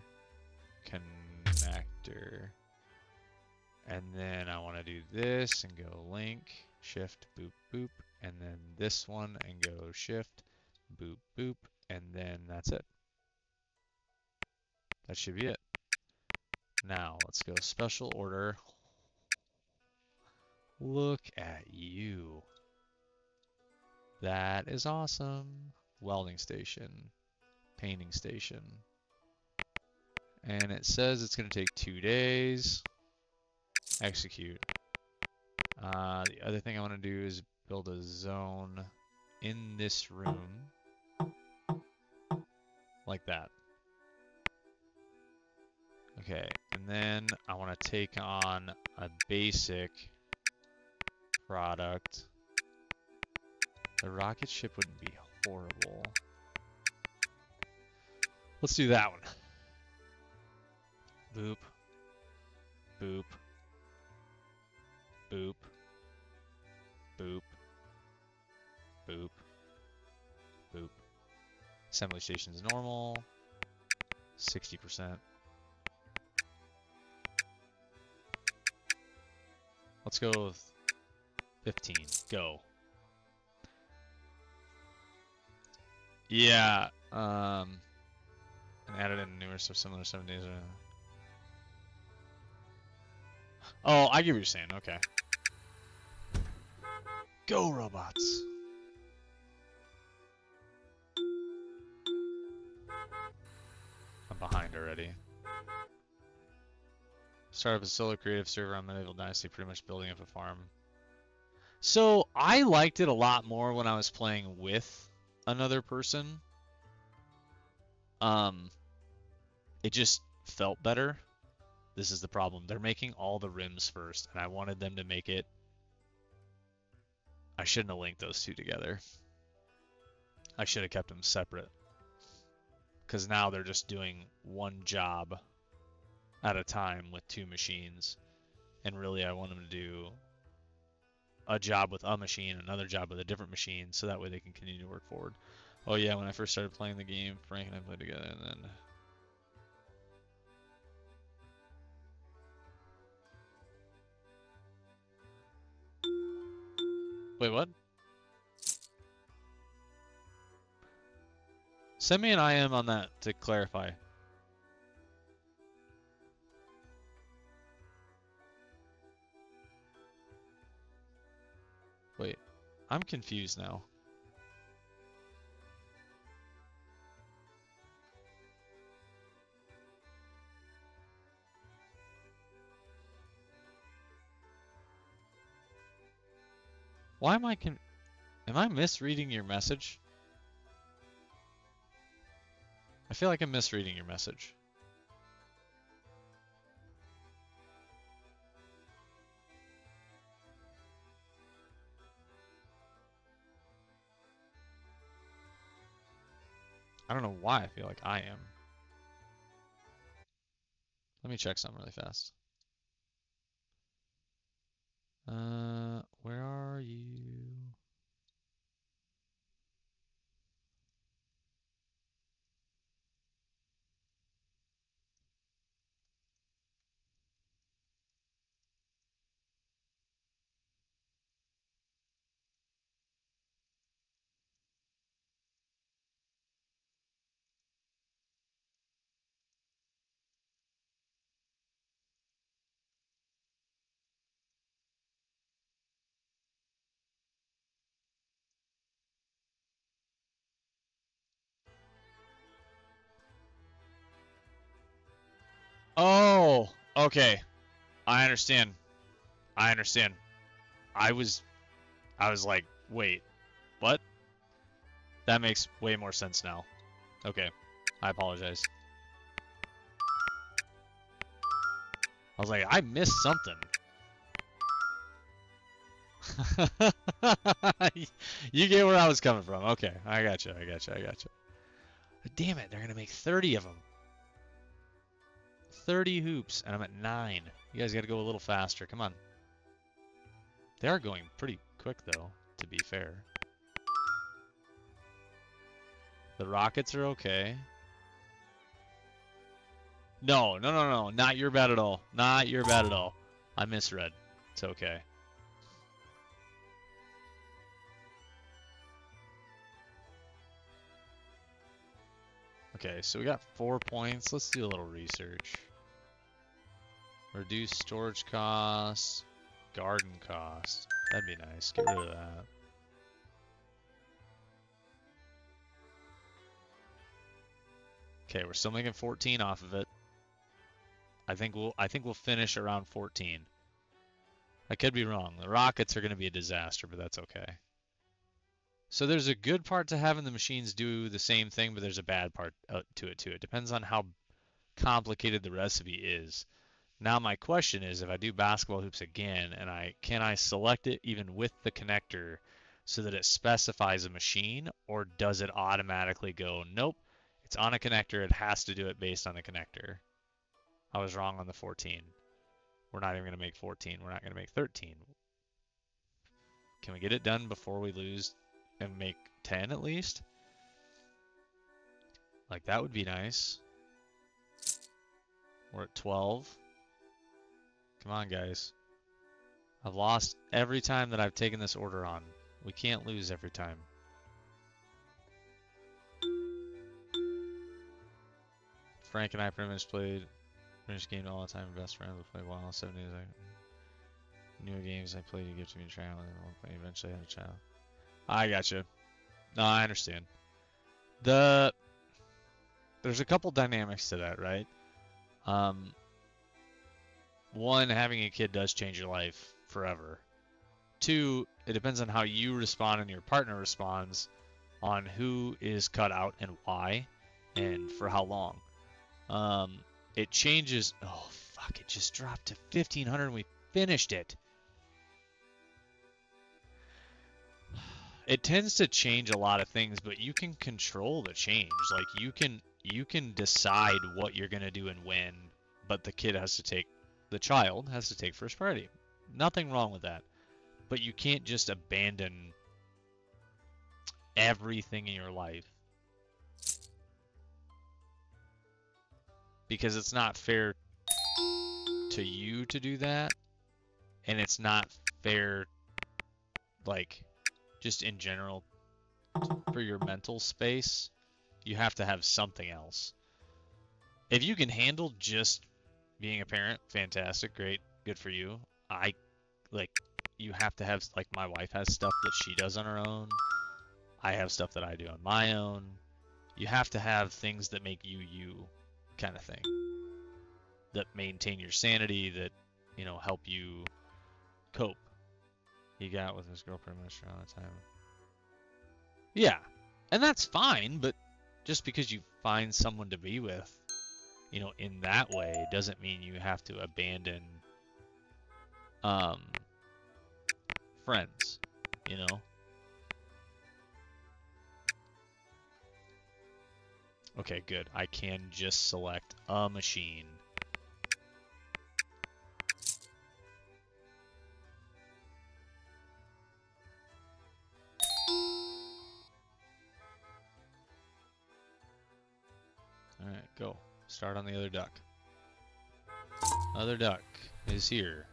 connector, and then I want to do this and go link, shift, boop, boop, and then this one and go shift, boop, boop, and then that's it. That should be it. Now let's go special order. Look at you. That is awesome. Welding station, painting station. And it says it's going to take 2 days. Execute. The other thing I want to do is build a zone in this room. Like that. Okay, and then I want to take on a basic product. The rocket ship wouldn't be horrible. Let's do that one. Boop. Boop. Boop. Boop. Boop. Boop. Assembly station's normal. 60%. Let's go with 15. Go. Yeah. And added in newer stuff similar 7 days. Oh, I get what you're saying. Okay. Go, robots. I'm behind already. Start up a solo creative server on Medieval Dynasty, pretty much building up a farm. So I liked it a lot more when I was playing with another person. It just felt better. This is the problem. They're making all the rims first, and I wanted them to make it. I shouldn't have linked those two together. I should have kept them separate. Because now they're just doing one job at a time with two machines. And really, I want them to do a job with a machine, another job with a different machine, so that way they can continue to work forward. Oh yeah, when I first started playing the game, Frank and I played together, and then... Wait, what? Send me an IM on that to clarify. Wait, I'm confused now. Why am I am I misreading your message? I feel like I'm misreading your message. I don't know why I feel like I am. Let me check something really fast. Where are you? Oh, okay. I understand. I understand. I was like, wait, what? That makes way more sense now. Okay, I apologize. I was like, I missed something. You get where I was coming from. Okay, I gotcha. But damn it, they're gonna make 30 of them. 30 hoops, and I'm at 9. You guys gotta go a little faster. Come on. They are going pretty quick, though, to be fair. The Rockets are okay. No. Not your bad at all. Not your bad at all. I misread. It's okay. Okay, so we got 4 points. Let's do a little research. Reduce storage costs. Garden costs. That'd be nice. Get rid of that. Okay, we're still making 14 off of it. I think we'll finish around 14. I could be wrong. The Rockets are going to be a disaster, but that's okay. So there's a good part to having the machines do the same thing, but there's a bad part to it too. It depends on how complicated the recipe is. Now my question is, if I do basketball hoops again, and can I select it even with the connector so that it specifies a machine, or does it automatically go, nope, it's on a connector, it has to do it based on the connector? I was wrong on the 14. We're not even going to make 14. We're not going to make 13. Can we get it done before we lose and make 10 at least? Like, that would be nice. We're at 12. Come on, guys. I've lost every time that I've taken this order on. We can't lose every time. Frank and I pretty much finished game all the time. Best friends. We played while 7 days. Newer games I played, you get to be a child, and eventually had a child. I gotcha. No, I understand. There's a couple dynamics to that, right? One, having a kid does change your life forever. Two, it depends on how you respond and your partner responds on who is cut out and why, and for how long. It changes. Oh fuck! It just dropped to 1500 and we finished it. It tends to change a lot of things, but you can control the change. Like you can decide what you're gonna do and when, but the child has to take first priority. Nothing wrong with that. But you can't just abandon everything in your life. Because it's not fair to you to do that, and it's not fair, like, just in general, for your mental space. You have to have something else. If you can handle just being a parent, fantastic, great, good for you. You have to have, like, my wife has stuff that she does on her own. I have stuff that I do on my own. You have to have things that make you you, kind of thing. That maintain your sanity, that, help you cope. He got with his girl pretty much around the time. Yeah, and that's fine, but just because you find someone to be with, in that way, doesn't mean you have to abandon friends, Okay, good. I can just select a machine. Alright, go. Start on the other duck. Other duck is here.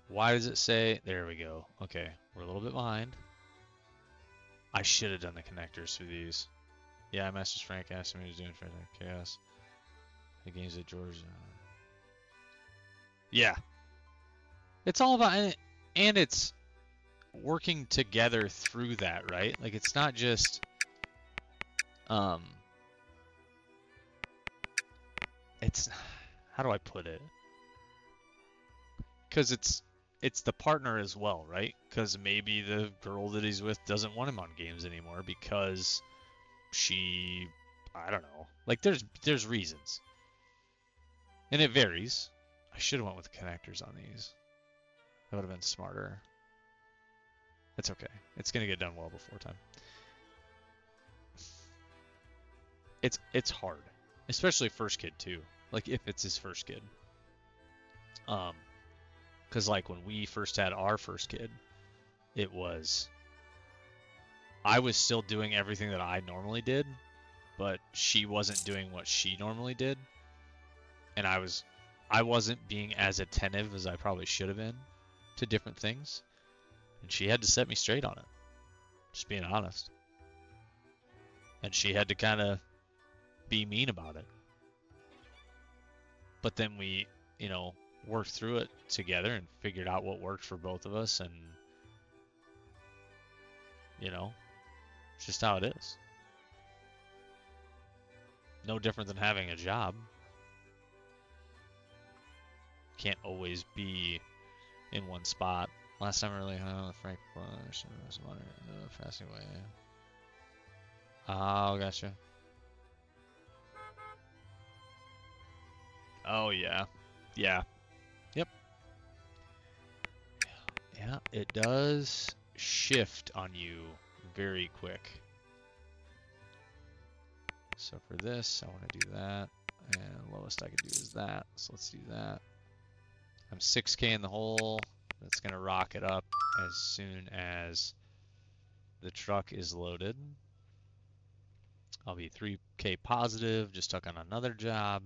Why does it say... There we go. Okay, we're a little bit behind. I should have done the connectors for these. Yeah, I messaged Frank, asked him what he was doing for Chaos. The games at Georgia. Yeah. It's all about... And it's working together through that, right? Like, it's not just... It's... How do I put it? Because it's the partner as well, right? Because maybe the girl that he's with doesn't want him on games anymore because she, I don't know. Like there's reasons, and it varies. I should have went with the connectors on these. That would have been smarter. It's okay. It's gonna get done well before time. It's hard, especially first kid too. Like if it's his first kid. Um, because like when we first had our first kid, it was I was still doing everything that I normally did, but she wasn't doing what she normally did, and I wasn't being as attentive as I probably should have been to different things, and she had to set me straight on it. Just being honest. And she had to kind of be mean about it. But then we, you know, worked through it together and figured out what worked for both of us, and you know, it's just how it is. No different than having a job. Can't always be in one spot. Last time I really hung on the Frank Bush, passing away. Oh, gotcha. Oh yeah, yeah, yep, yeah. It does shift on you very quick. So for this, I want to do that, and lowest I can do is that. So let's do that. I'm 6K in the hole. That's gonna rock it up as soon as the truck is loaded. I'll be 3K positive, just stuck on another job.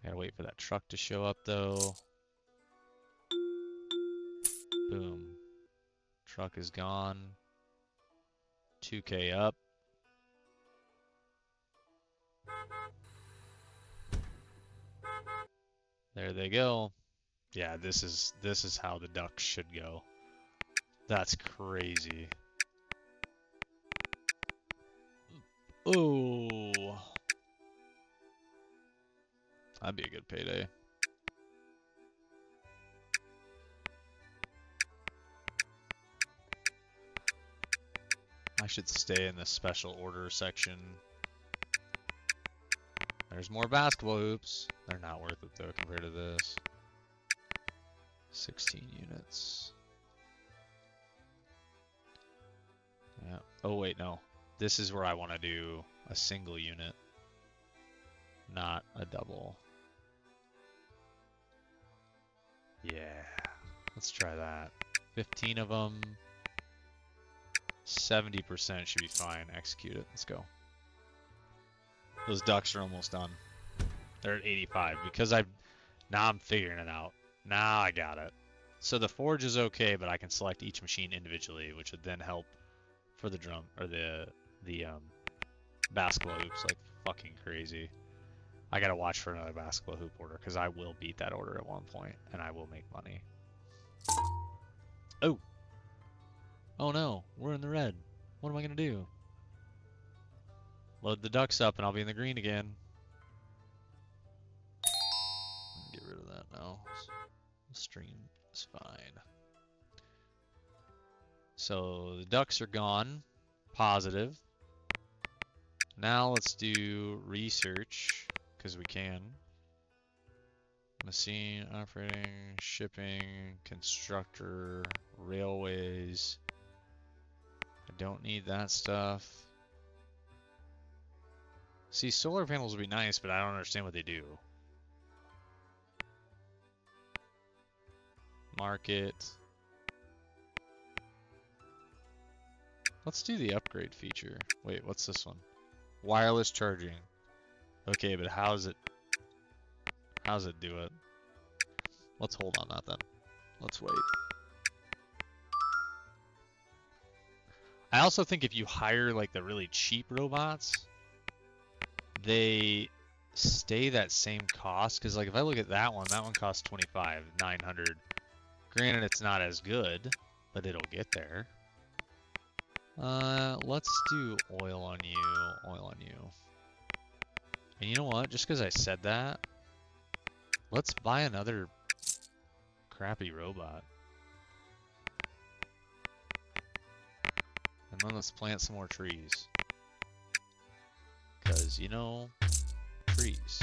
I gotta wait for that truck to show up though. Boom. Truck is gone. 2K up. There they go. Yeah, this is how the ducks should go. That's crazy. Oh. That'd be a good payday. I should stay in the special order section. There's more basketball hoops. They're not worth it though compared to this. 16 units. Yeah. Oh wait, no. This is where I want to do a single unit, not a double. Yeah. Let's try that. 15 of them. 70% should be fine. Execute it. Let's go. Those ducks are almost done. They're at 85 because now I'm figuring it out. Now I got it. So the forge is okay, but I can select each machine individually, which would then help for the drum or the basketball hoops like fucking crazy. I gotta watch for another basketball hoop order because I will beat that order at one point and I will make money. Oh. Oh no, we're in the red. What am I gonna do? Load the ducks up and I'll be in the green again. Get rid of that now. The stream is fine. So the ducks are gone. Positive. Now let's do research because we can. Machine operating, shipping, constructor, railways. I don't need that stuff. See, solar panels would be nice, but I don't understand what they do. Market. Let's do the upgrade feature. Wait, what's this one? Wireless charging. Okay, but how's it do it? Let's hold on that then. Let's wait. I also think if you hire like the really cheap robots, they stay that same cost. Because like if I look at that one costs 25, 900. Granted, it's not as good, but it'll get there. Let's do oil on you. And you know what? Just because I said that, let's buy another crappy robot. And then let's plant some more trees. Because, you know, trees.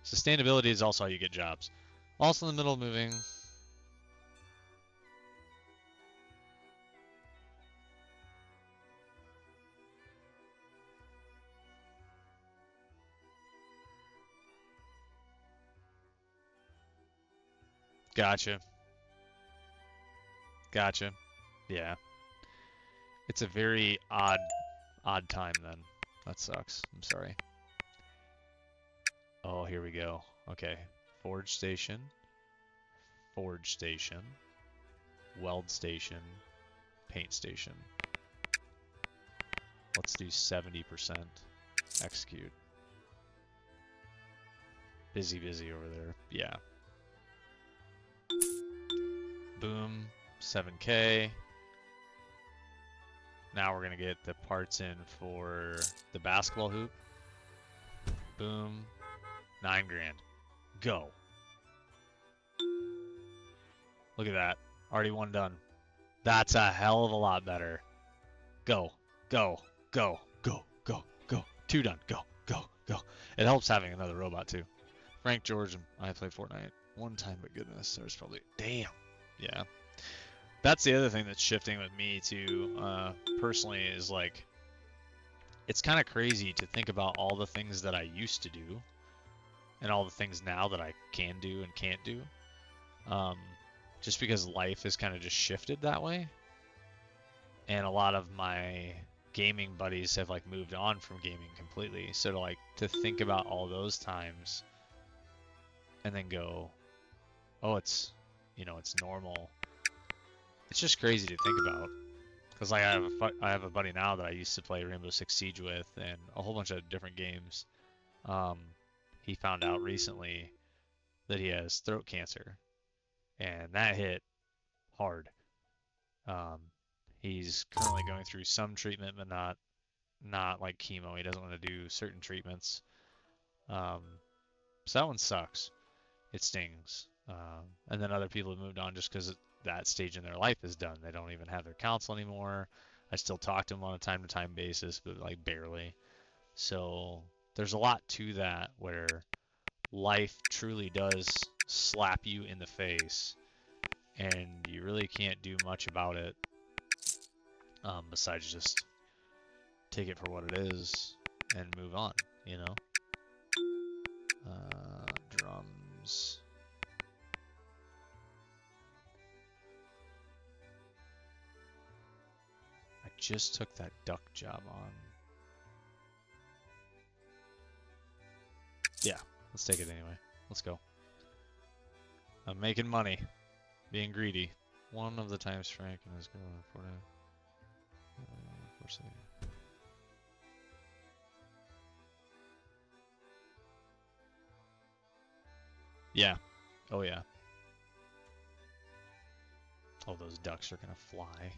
Sustainability is also how you get jobs. Also in the middle of moving. Gotcha. Gotcha. Yeah. It's a very odd time then. That sucks. I'm sorry. Oh, here we go. Okay. Forge station. Forge station. Weld station. Paint station. Let's do 70%. Execute. Busy over there. Yeah. Boom. 7K. Now we're going to get the parts in for the basketball hoop. Boom. 9 grand. Go. Look at that. Already one done. That's a hell of a lot better. Go. Go. Go. Go. Go. Go. 2 done. Go. Go. Go. It helps having another robot too. Frank George and I play Fortnite one time, but goodness, there's probably... Damn. Yeah. That's the other thing that's shifting with me too, personally, is like, it's kind of crazy to think about all the things that I used to do and all the things now that I can do and can't do. Just because life has kind of just shifted that way. And a lot of my gaming buddies have like moved on from gaming completely. So to think about all those times and then go, oh, it's normal. It's just crazy to think about. Because like I have a buddy now that I used to play Rainbow Six Siege with and a whole bunch of different games. He found out recently that he has throat cancer, and that hit hard. He's currently going through some treatment, but not like chemo. He doesn't want to do certain treatments. So that one sucks. It stings. And then other people have moved on just because that stage in their life is done. They don't even have their counsel anymore. I still talk to them on a time-to-time basis, but like barely. So there's a lot to that where life truly does slap you in the face, and you really can't do much about it besides just take it for what it is and move on, you know? Drums. I just took that duck job on. Yeah, let's take it anyway. Let's go. I'm making money. Being greedy. One of the times Frank and his girl reported. Yeah. Oh yeah. Oh, those ducks are gonna fly.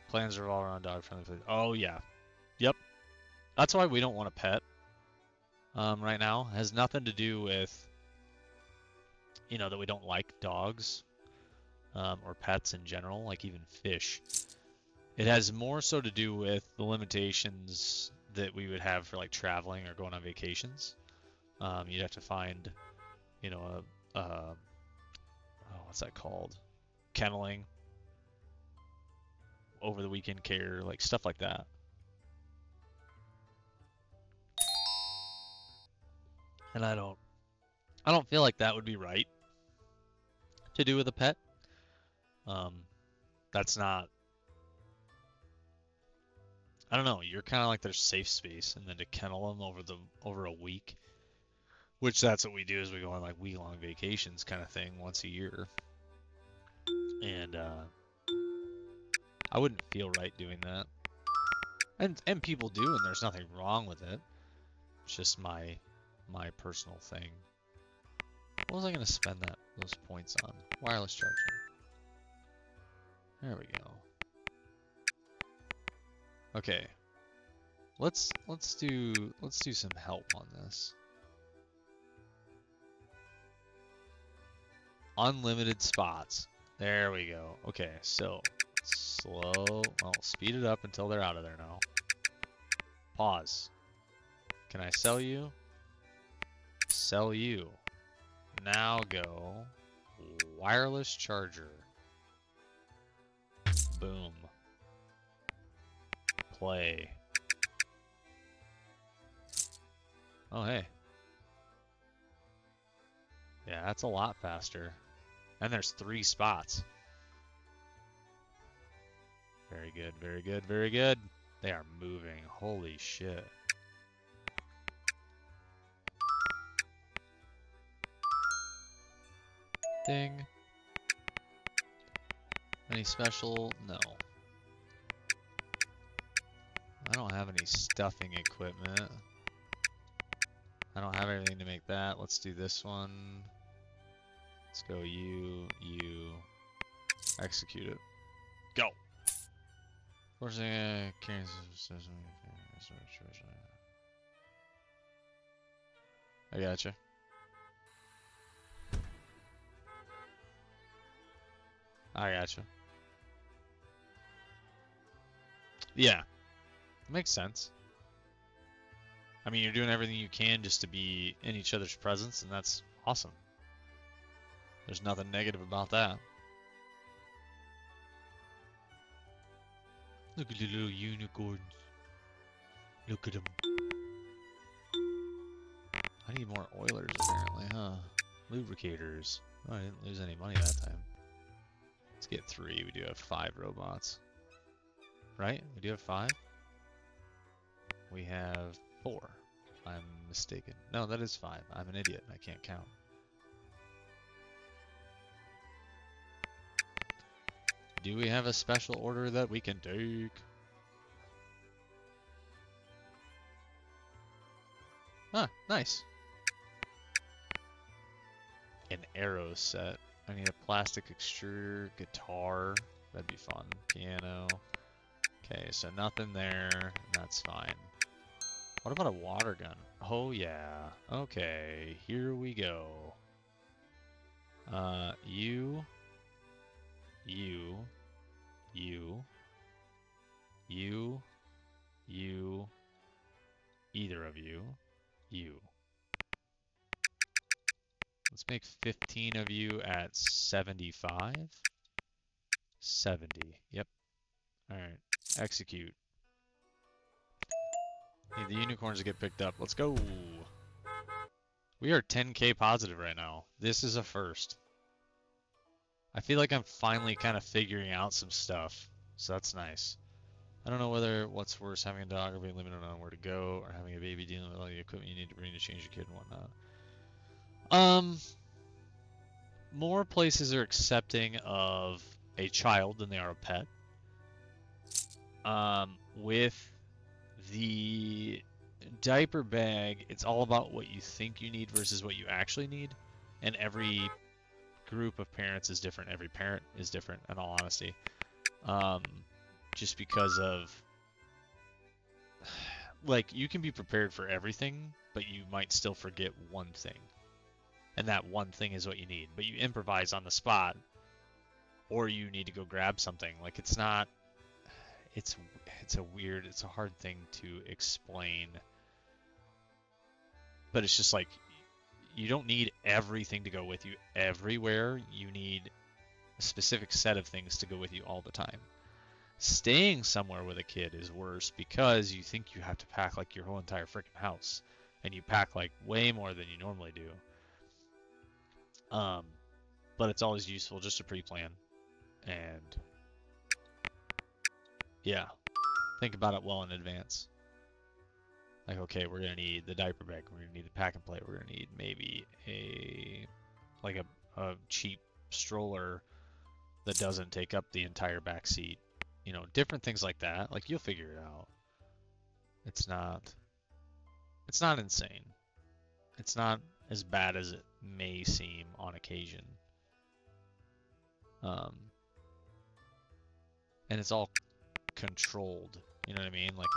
Plans are all around dog friendly. Oh yeah. Yep. That's why we don't want a pet. Right now, it has nothing to do with, that we don't like dogs, or pets in general, like even fish. It has more so to do with the limitations that we would have for like traveling or going on vacations. You'd have to find, what's that called? Kenneling, over the weekend care, like stuff like that. And I don't feel like that would be right to do with a pet. That's not, I don't know, you're kind of like their safe space, and then to kennel them over a week, which that's what we do, is we go on like week-long vacations kind of thing once a year. And I wouldn't feel right doing that. And people do, and there's nothing wrong with it. It's just my personal thing. What was I going to spend those points on? Wireless charging. There we go. Okay. Let's do some help on this. unlimited spots. There we go. Okay, so slow. Well, speed it up until they're out of there now. Pause. Can I sell you? Sell you. Now go. Wireless charger. Boom. Play. Oh, hey. Yeah, that's a lot faster. And there's 3 spots. Very good, very good, very good. They are moving. Holy shit. Ding. Any special? No. I don't have any stuffing equipment. I don't have everything to make that. Let's do this one. Let's go you, execute it. Go! I gotcha. I gotcha. Yeah. Makes sense. I mean, you're doing everything you can just to be in each other's presence, and that's awesome. There's nothing negative about that. Look at the little unicorns. Look at them. I need more oilers, apparently, huh? Lubricators. Oh, I didn't lose any money that time. Let's get 3. We do have 5 robots. Right? We do have 5? We have 4. I'm mistaken. No, that is 5. I'm an idiot. I can't count. Do we have a special order that we can take? Ah, nice. An arrow set. I need a plastic extruder, guitar. That'd be fun. Piano. Okay, so nothing there. That's fine. What about a water gun? Oh yeah. Okay, here we go. You, either of you, you. Let's make 15 of you at 75. 70. Yep. Alright. Execute. Need the unicorns to get picked up. Let's go. We are 10k positive right now. This is a first. I feel like I'm finally kind of figuring out some stuff. So that's nice. I don't know whether what's worse, having a dog or being limited on where to go, or having a baby dealing with all the equipment you need to bring to change your kid and whatnot. More places are accepting of a child than they are a pet. With the diaper bag, it's all about what you think you need versus what you actually need. And every group of parents is different. Every parent is different, in all honesty. Just because of, like, you can be prepared for everything, but you might still forget one thing. And that one thing is what you need. But you improvise on the spot, or you need to go grab something. Like, it's not, it's a hard thing to explain. But it's just like, you don't need everything to go with you everywhere. You need a specific set of things to go with you all the time. Staying somewhere with a kid is worse because you think you have to pack like your whole entire freaking house, and you pack like way more than you normally do. But it's always useful just to pre-plan, and yeah, think about it well in advance. Like, okay, we're gonna need the diaper bag, we're gonna need the pack and play, we're gonna need maybe a cheap stroller that doesn't take up the entire back seat. You know, different things like that. Like, you'll figure it out. It's not insane. It's not as bad as it may seem on occasion. And it's all controlled. You know what I mean? Like,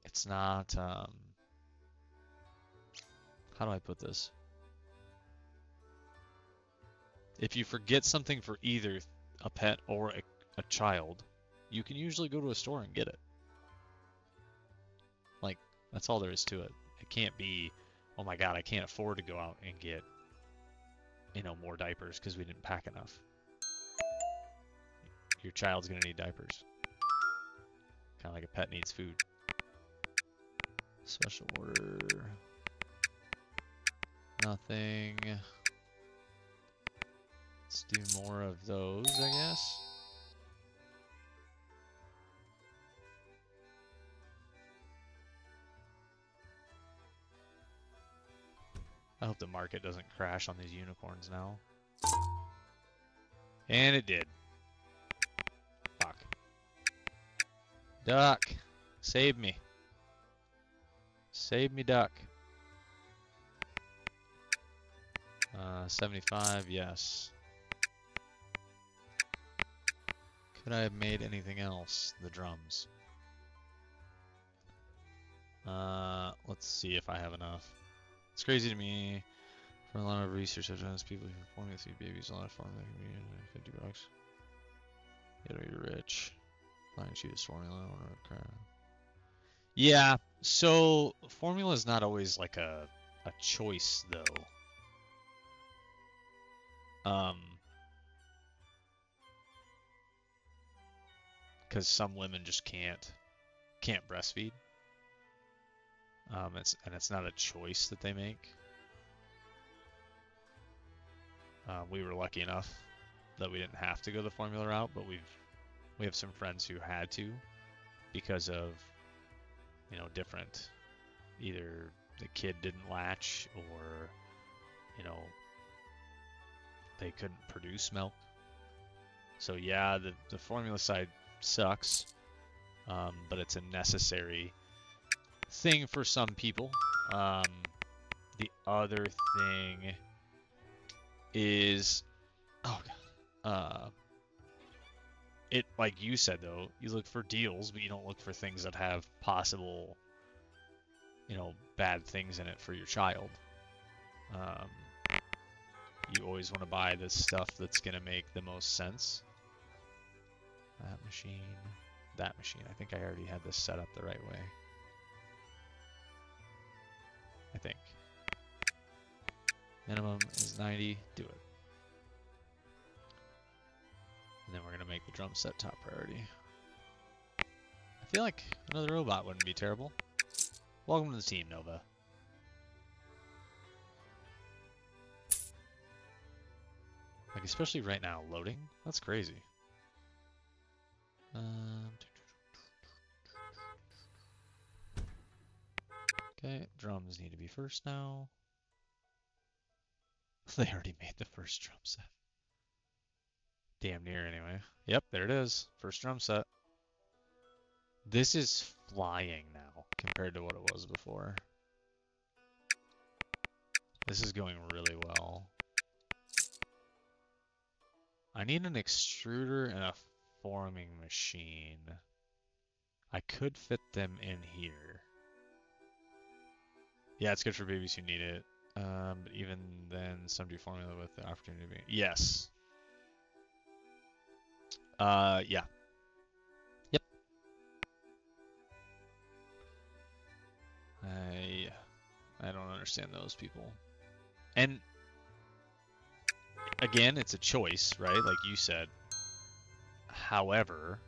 it's not, how do I put this? If you forget something for either a pet or a child, you can usually go to a store and get it. Like, that's all there is to it. It can't be, oh my God, I can't afford to go out and get, more diapers because we didn't pack enough. Your child's gonna need diapers. Kind of like a pet needs food. Special order. Nothing. Let's do more of those, I guess. I hope the market doesn't crash on these unicorns now. And it did. Fuck. Duck. Save me. Save me, duck. 75, yes. Could I have made anything else? The drums. Let's see if I have enough. It's crazy to me. For a lot of research I've done, people who formula feed babies a lot of formula can be $50. You gotta be rich. Flying cheapest formula or crap. Yeah, so formula is not always like a choice though. Because some women just can't breastfeed. It's not a choice that they make. We were lucky enough that we didn't have to go the formula route, but we have some friends who had to because of different, either the kid didn't latch or they couldn't produce milk. So yeah, the formula side sucks, but it's a necessary thing for some people. The other thing is, it, like you said though, you look for deals, but you don't look for things that have possible, bad things in it for your child. You always want to buy the stuff that's gonna make the most sense. That machine. I think I already had this set up the right way. I think. Minimum is 90. Do it. And then we're going to make the drum set top priority. I feel like another robot wouldn't be terrible. Welcome to the team, Nova. Like, especially right now, loading. That's crazy. Okay, drums need to be first now. They already made the first drum set. Damn near, anyway. Yep, there it is. First drum set. This is flying now compared to what it was before. This is going really well. I need an extruder and a forming machine. I could fit them in here. Yeah, it's good for babies who need it. But even then, some do formula with the opportunity to be... Yes. Yeah. Yep. I don't understand those people. And again, it's a choice, right? Like you said. However,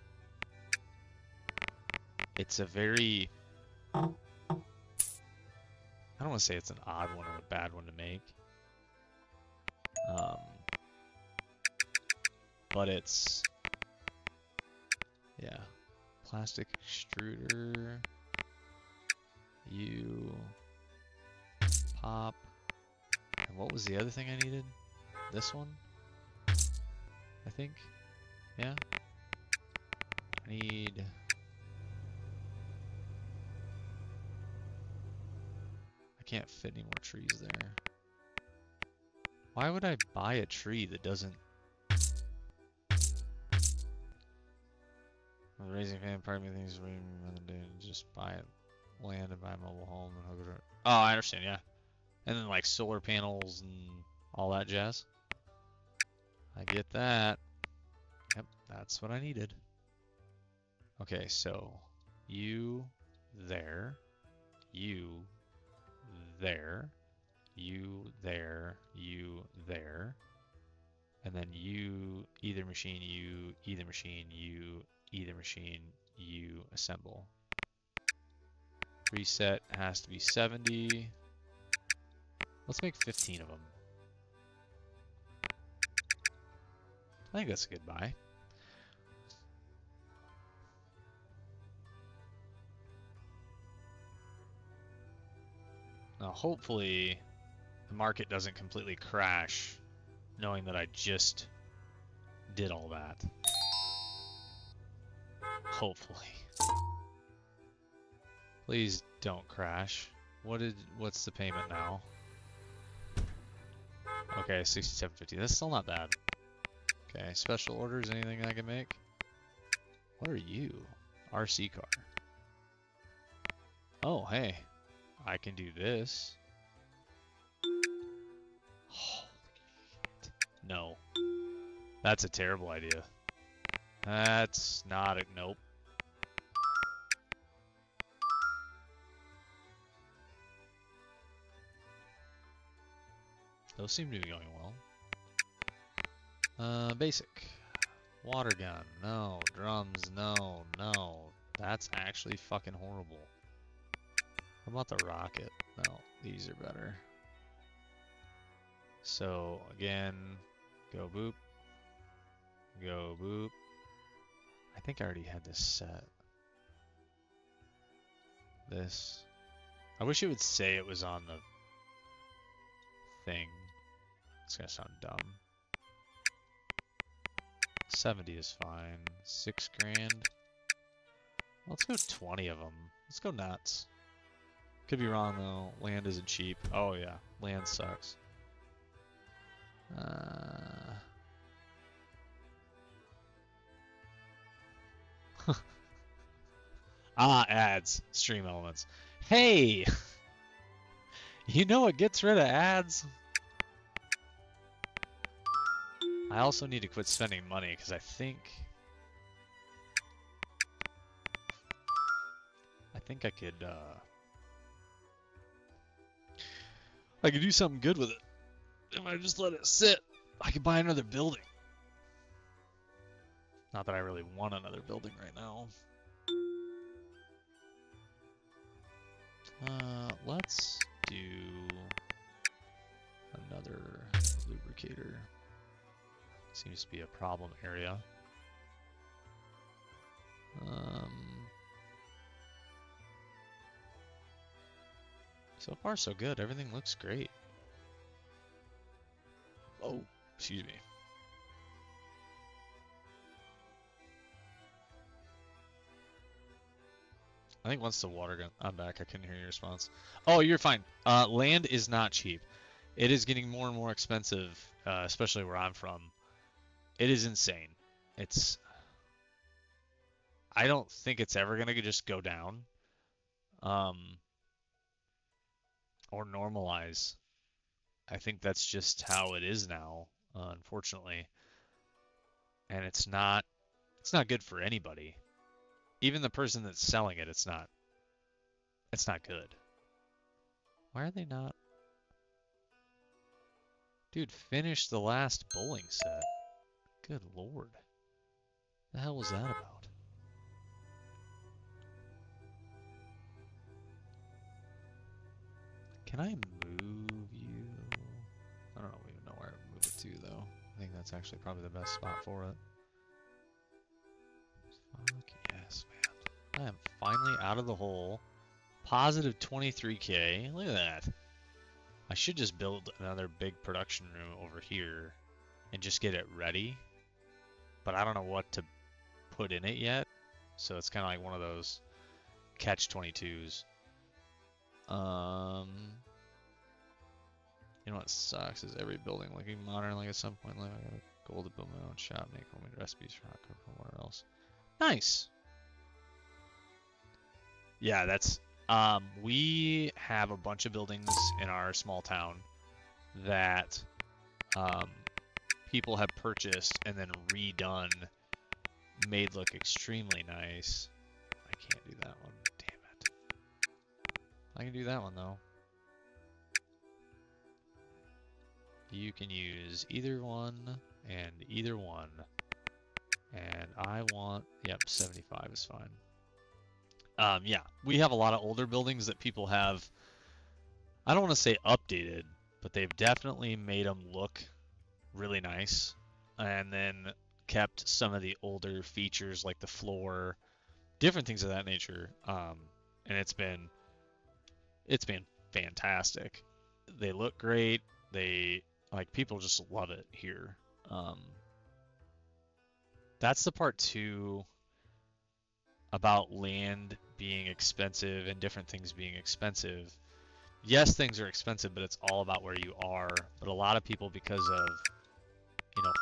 it's a very... I don't want to say it's an odd one or a bad one to make. But it's... Yeah. Plastic extruder. You... Pop. And what was the other thing I needed? This one? I think? Yeah? I need... I can't fit any more trees there. Why would I buy a tree that doesn't... The raising fan, part of me thinks just buy it, land and buy a mobile home and hook it up. Oh, I understand, yeah. And then like solar panels and all that jazz. I get that. Yep, that's what I needed. Okay, so you there, you there, you there, you there, and then you either machine, you either machine, you either machine, you assemble. Reset has to be 70. Let's make 15 of them. I think that's a good buy. Now, hopefully, the market doesn't completely crash, knowing that I just did all that. Hopefully. Please don't crash. What's the payment now? Okay, 67.50. That's still not bad. Okay, special orders, anything I can make? What are you? RC car. Oh, hey. I can do this. Holy shit. No. That's a terrible idea. That's not a... Nope. Those seem to be going well. Basic. Water gun. No. Drums. No. No. That's actually fucking horrible. How about the rocket? No. These are better. So, again, go boop. Go boop. I think I already had this set. This. I wish it would say it was on the thing. It's gonna sound dumb. 70 is fine. 6 grand. Let's go 20 of them. Let's go nuts. Could be wrong though. Land isn't cheap. Oh yeah, land sucks. Ads. Stream elements. Hey! You know what gets rid of ads? I also need to quit spending money because I think I could do something good with it. If I just let it sit, I could buy another building. Not that I really want another building right now. Let's do another lubricator. Seems to be a problem area. So far so good. Everything looks great. Oh, excuse me. I think once the water gun... I'm back. I couldn't hear your response. Oh, you're fine. Land is not cheap. It is getting more and more expensive, especially where I'm from. It is insane. It's... I don't think it's ever going to just go down. Or normalize. I think that's just how it is now, unfortunately. And it's not good for anybody. Even the person that's selling it, it's not good. Why are they not? Dude, finish the last bowling set. Good lord. The hell was that about? Can I move you? I don't even know where to move it to, though. I think that's actually probably the best spot for it. Fuck yes, man. I am finally out of the hole. Positive 23K. Look at that. I should just build another big production room over here and just get it ready. But I don't know what to put in it yet. So it's kind of like one of those catch-22s. You know what sucks is every building looking modern. Like at some point, like I got a goal to build my own shop, make homemade recipes for hot cocoa, whatever else. Nice. Yeah, that's. We have a bunch of buildings in our small town that people have purchased and then redone, made look extremely nice. I can't do that one. Damn it. I can do that one though. You can use either one and either one. And I want, yep, 75 is fine. Yeah, we have a lot of older buildings that people have, I don't want to say updated, but they've definitely made them look really nice. And then kept some of the older features like the floor, different things of that nature. And it's been fantastic. They look great. They like people just love it here. That's the part too about land being expensive and different things being expensive. Yes, things are expensive, but it's all about where you are. But a lot of people, because of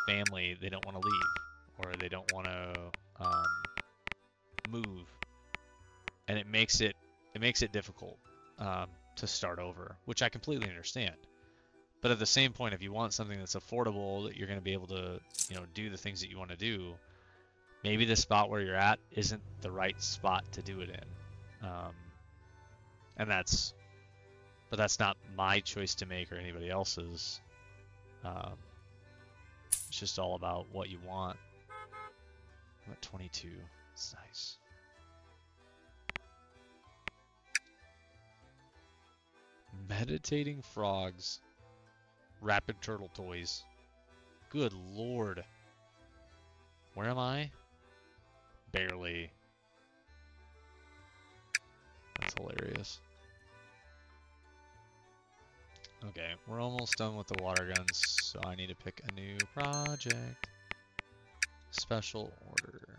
family, they don't want to leave or they don't want to move, and it makes it difficult to start over, which I completely understand. But at the same point, if you want something that's affordable, that you're going to be able to do the things that you want to do, maybe the spot where you're at isn't the right spot to do it in. And that's not my choice to make or anybody else's. It's just all about what you want. I'm at 22. It's nice. Meditating frogs. Rapid turtle toys. Good lord. Where am I? Barely. That's hilarious. Okay, we're almost done with the water guns, so I need to pick a new project. Special order.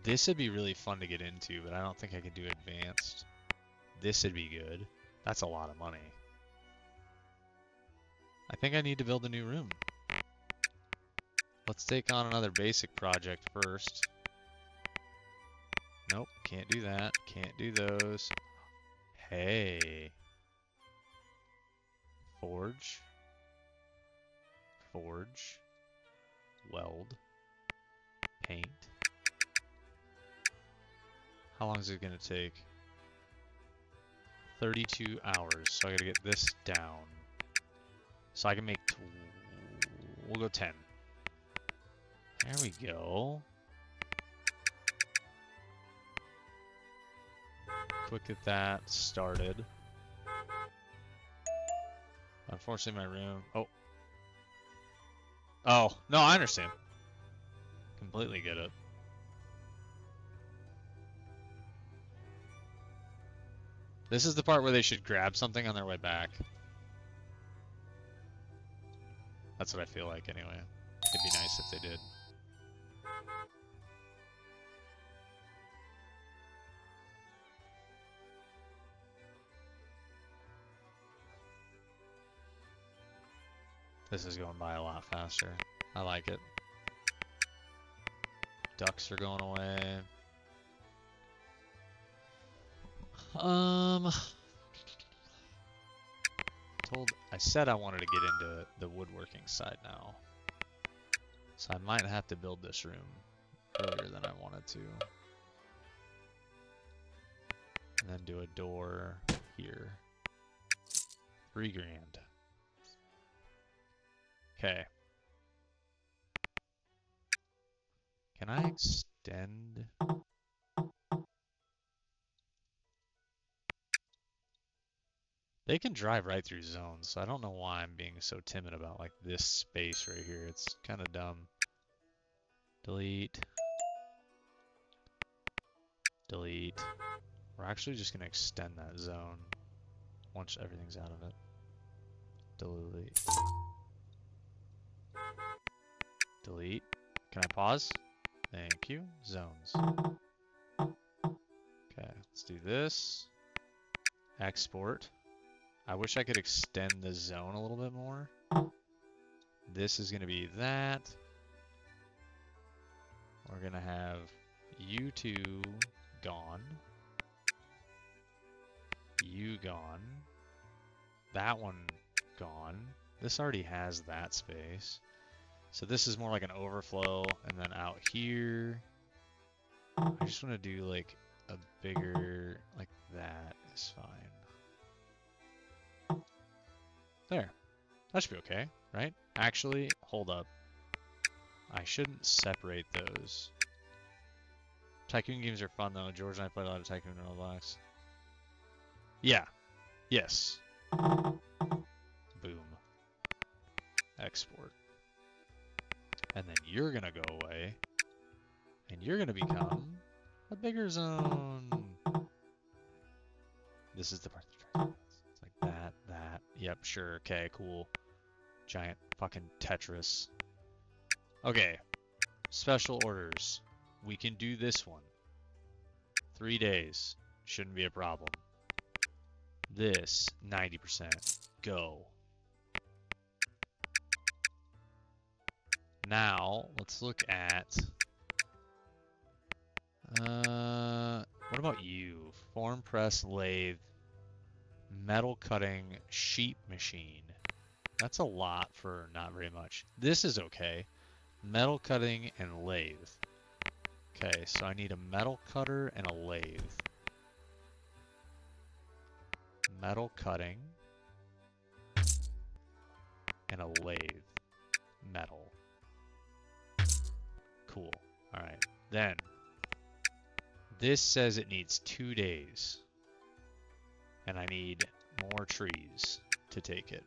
This would be really fun to get into, but I don't think I can do advanced. This would be good. That's a lot of money. I think I need to build a new room. Let's take on another basic project first. Nope, can't do that. Can't do those. Hey. Forge. Forge. Weld. Paint. How long is it going to take? 32 hours, so I gotta get this down. So I can make, we'll go 10. There we go. Quick get that started. Unfortunately my room, oh, no, I understand. Completely get it. This is the part where they should grab something on their way back. That's what I feel like anyway. It'd be nice if they did. This is going by a lot faster. I like it. Ducks are going away. I said I wanted to get into the woodworking side now. So I might have to build this room earlier than I wanted to. And then do a door here. $3 grand. Okay. Can I extend? They can drive right through zones, so I don't know why I'm being so timid about like this space right here. It's kind of dumb. Delete. Delete. We're actually just gonna extend that zone once everything's out of it. Delete. Delete. Can I pause? Thank you. Zones. Okay, let's do this. Export. I wish I could extend the zone a little bit more. This is going to be that. We're going to have you two gone. You gone. That one gone. This already has that space. So this is more like an overflow, and then out here, I just want to do like a bigger, like that is fine. There. That should be okay, right? Actually, hold up. I shouldn't separate those. Tycoon games are fun though. George and I played a lot of Tycoon in Roblox. Yeah. Yes. Boom. Export. And then you're gonna go away. And you're gonna become a bigger zone. This is the part that drives me nuts. It's like that. Yep, sure. Okay, cool. Giant fucking Tetris. Okay. Special orders. We can do this one. 3 days. Shouldn't be a problem. This, 90%. Go. Now, let's look at... what about you? Form press lathe, metal cutting, sheet machine. That's a lot for not very much. This is okay. Metal cutting and lathe. Okay, so I need a metal cutter and a lathe. Metal cutting and a lathe. Metal. Cool. Alright. Then, this says it needs 2 days. And I need more trees to take it.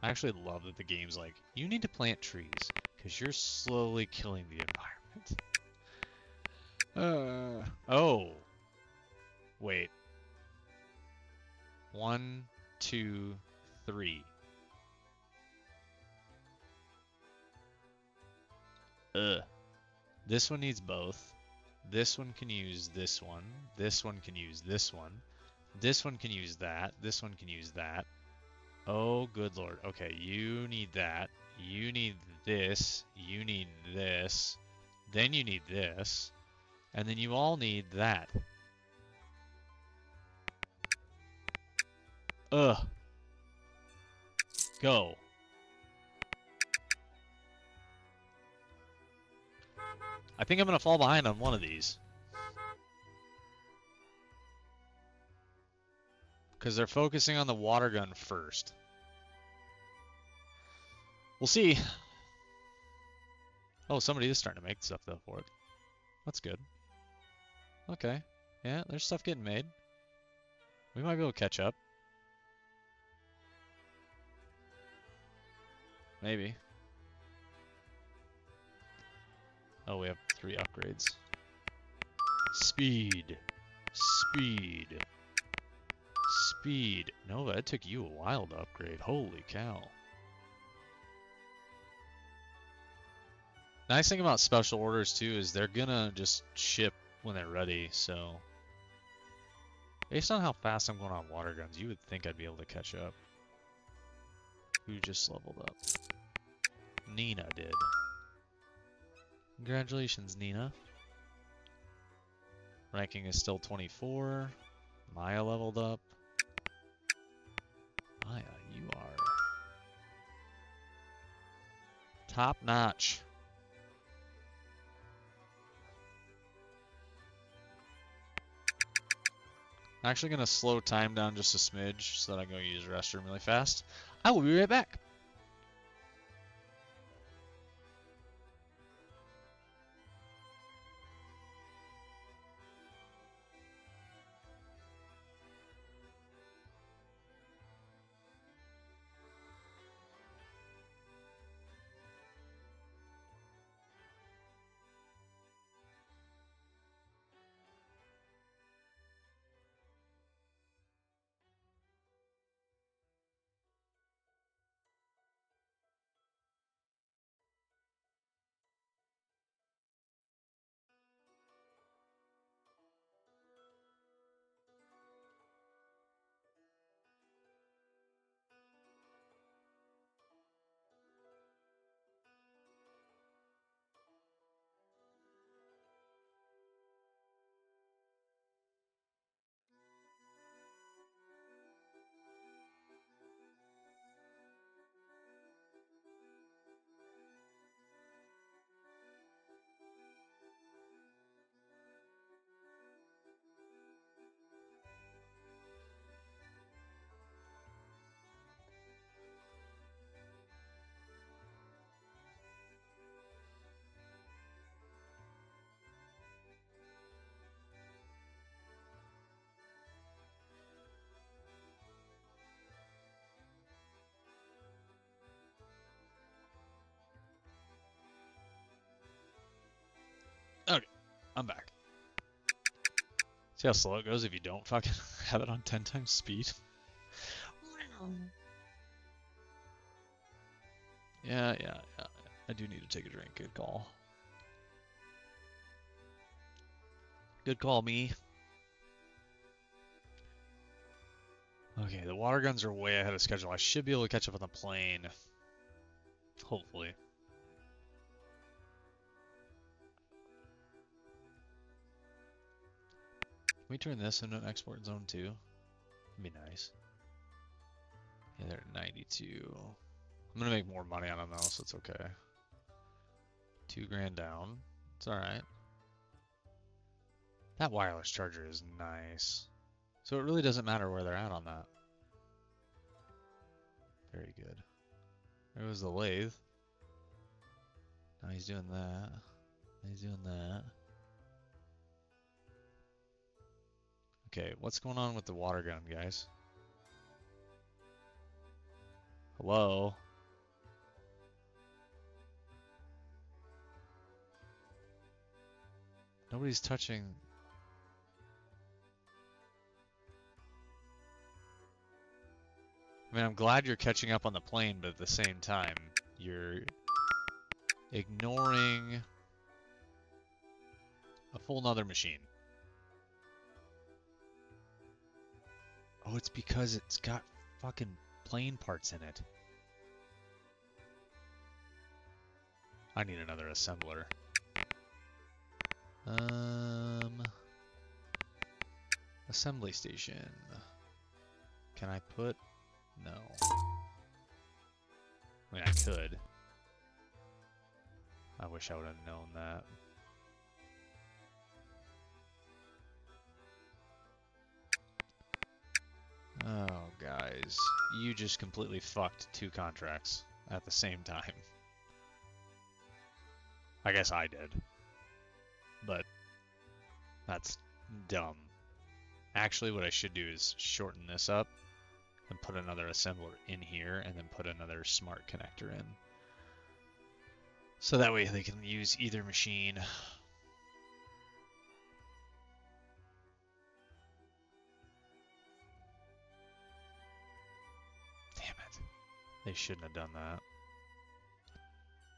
I actually love that the game's like, you need to plant trees, because you're slowly killing the environment. Oh. Wait. 1, 2, 3. This one needs both. This one can use this one. This one can use this one. This one can use that. This one can use that. Oh, good lord. Okay, you need that. You need this. You need this. Then you need this. And then you all need that. Ugh. Go. I think I'm going to fall behind on one of these. Because they're focusing on the water gun first. We'll see. Oh, somebody is starting to make stuff though for it. That's good. Okay. Yeah, there's stuff getting made. We might be able to catch up. Maybe. Oh, we have 3 upgrades. Speed. Speed. Speed. Nova, it took you a while to upgrade. Holy cow. Nice thing about special orders too is they're gonna just ship when they're ready, so based on how fast I'm going on water guns, you would think I'd be able to catch up. Who just leveled up? Nina did. Congratulations, Nina. Ranking is still 24. Maya leveled up. Maya, you are top notch. I'm actually going to slow time down just a smidge so that I can go use the restroom really fast. I will be right back. I'm back. See how slow it goes if you don't fucking have it on 10 times speed? Yeah. I do need to take a drink. Good call. Good call, me. Okay, the water guns are way ahead of schedule. I should be able to catch up on the plane. Hopefully. Can we turn this into an export zone too? That'd be nice. Yeah, they're at 92. I'm gonna make more money on them though, so it's okay. 2 grand down. It's alright. That wireless charger is nice. So it really doesn't matter where they're at on that. Very good. There was the lathe. Now he's doing that. He's doing that. Okay, what's going on with the water gun, guys? Hello? Nobody's touching. I mean, I'm glad you're catching up on the plane, but at the same time, you're ignoring a full nother machine. Oh, it's because it's got fucking plane parts in it. I need another assembler. Assembly station. Can I put? No. I mean, I could. I wish I would have known that. Oh, guys. You just completely fucked 2 contracts at the same time. I guess I did. But that's dumb. Actually, what I should do is shorten this up and put another assembler in here and then put another smart connector in. So that way they can use either machine. Damn it. They shouldn't have done that.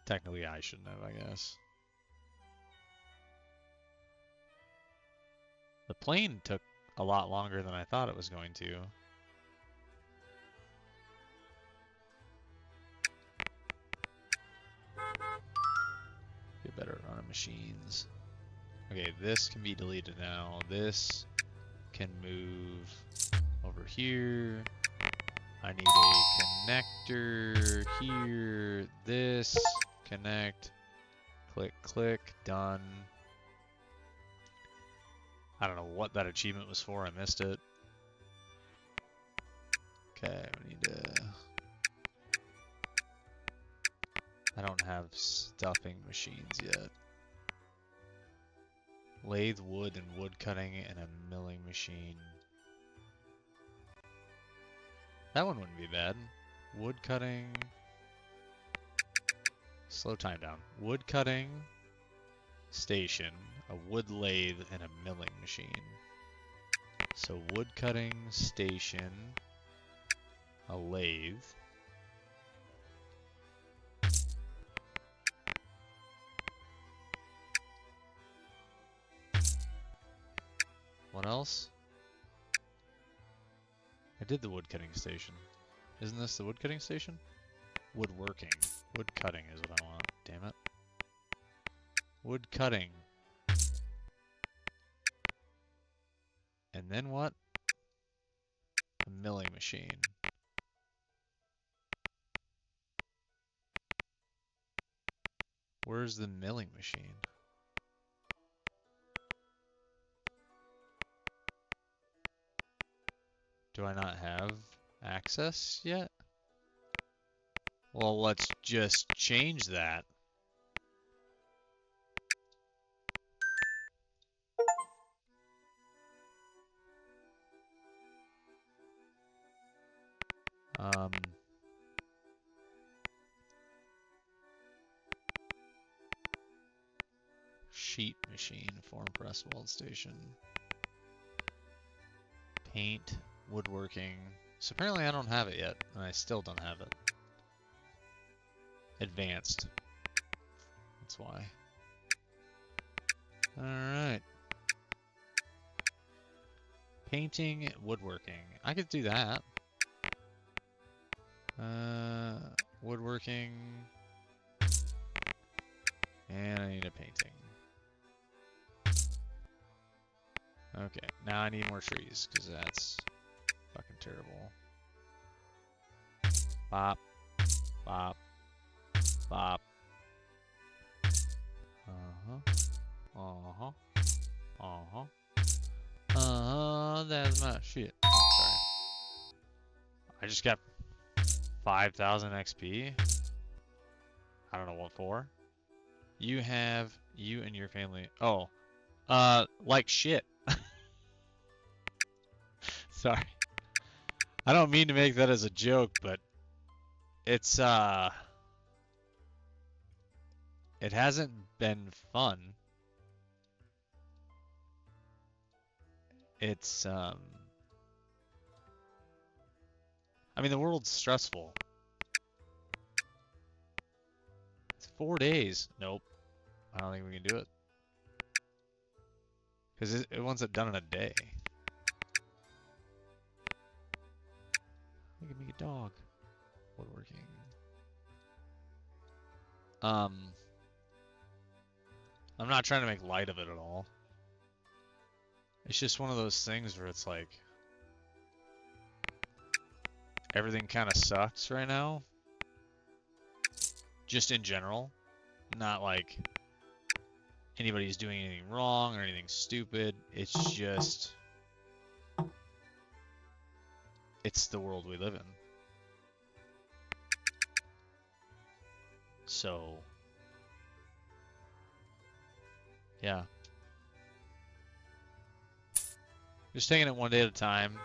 Technically, I shouldn't have, I guess. The plane took a lot longer than I thought it was going to. Get better at running machines. Okay, this can be deleted now. This can move over here. I need a connector here. This, connect, click, click, done. I don't know what that achievement was for. I missed it. Okay, we need to... I don't have stuffing machines yet. Lathe, wood, and wood cutting, and a milling machine. That one wouldn't be bad. Wood cutting. Slow time down. Wood cutting station, a wood lathe, and a milling machine. So wood cutting station, a lathe. What else? I did the wood cutting station. Isn't this the wood cutting station? Woodworking. Wood cutting is what I want. Damn it. Wood cutting. And then what? A milling machine. Where's the milling machine? Do I not have access yet? Well, let's just change that. Sheet machine, form press, weld station, paint, woodworking. So apparently I don't have it yet, and I still don't have it. Advanced. That's why. Alright. Painting, woodworking. I could do that. Woodworking. And I need a painting. Okay, now I need more trees, because that's fucking terrible. Bop. Bop. Bop. Uh-huh. That's my shit. Oh, sorry. I just got 5,000 XP. I don't know what for. You and your family. Oh, like shit. Sorry. I don't mean to make that as a joke, but it's, it hasn't been fun. It's, I mean, the world's stressful. It's 4 days. Nope. I don't think we can do it. Because it wants it done in a day. Look at me, a dog. Woodworking. I'm not trying to make light of it at all. It's just one of those things where it's like everything kind of sucks right now. Just in general. Not like anybody's doing anything wrong or anything stupid. It's just it's the world we live in. So yeah. Just taking it one day at a time.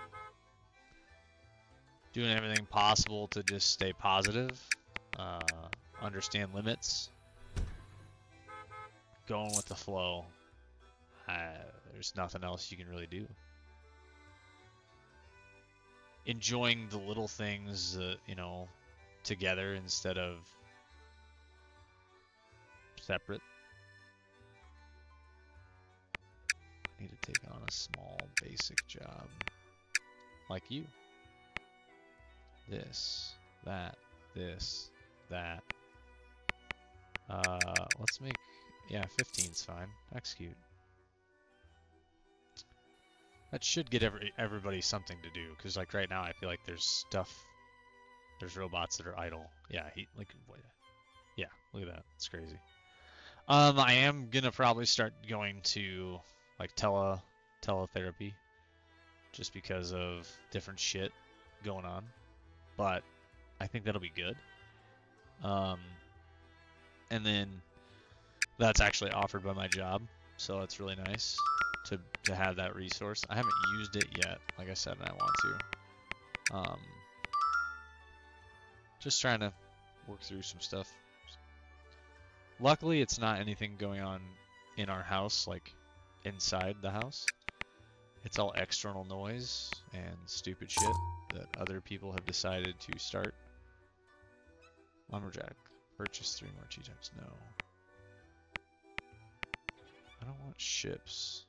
Doing everything possible to just stay positive. Understand limits. Going with the flow. There's nothing else you can really do. Enjoying the little things, you know, together instead of separate. I need to take on a small basic job. Like you. This, that, this, that. Let's make, yeah, 15's fine. Execute. That should get everybody something to do, because like right now I feel like there's robots that are idle. Yeah, yeah, look at that. It's crazy. I am gonna probably start going to like teletherapy, just because of different shit going on, but I think that'll be good. And then that's actually offered by my job, so it's really nice to have that resource. I haven't used it yet, like I said, and I want to. Just trying to work through some stuff. Luckily, it's not anything going on in our house, like inside the house. It's all external noise and stupid shit that other people have decided to start. Lumberjack. Purchase 3 more T-types. No. I don't want ships.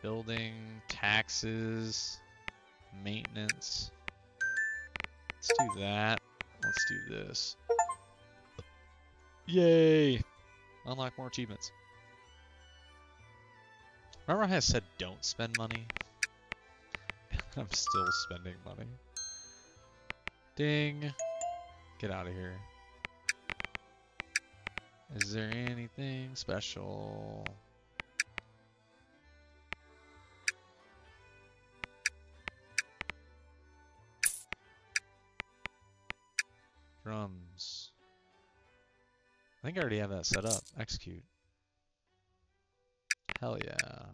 Building, taxes, maintenance. Let's do that. Let's do this. Yay! Unlock more achievements. Remember I said don't spend money? I'm still spending money. Ding! Get out of here. Is there anything special? Drums. I think I already have that set up. Execute. Hell yeah.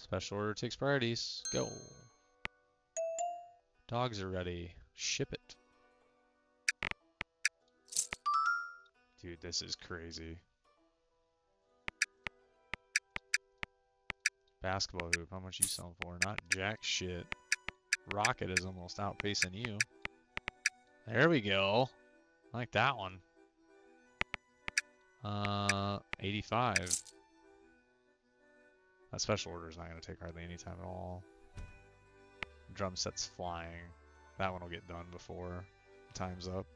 Special order takes priorities. Go. Dogs are ready. Ship it. Dude, this is crazy. Basketball hoop, how much you selling for? Not jack shit. Rocket is almost outpacing you. There we go. I like that one. 85. That special order is not going to take hardly any time at all. Drum set's flying. That one will get done before time's up.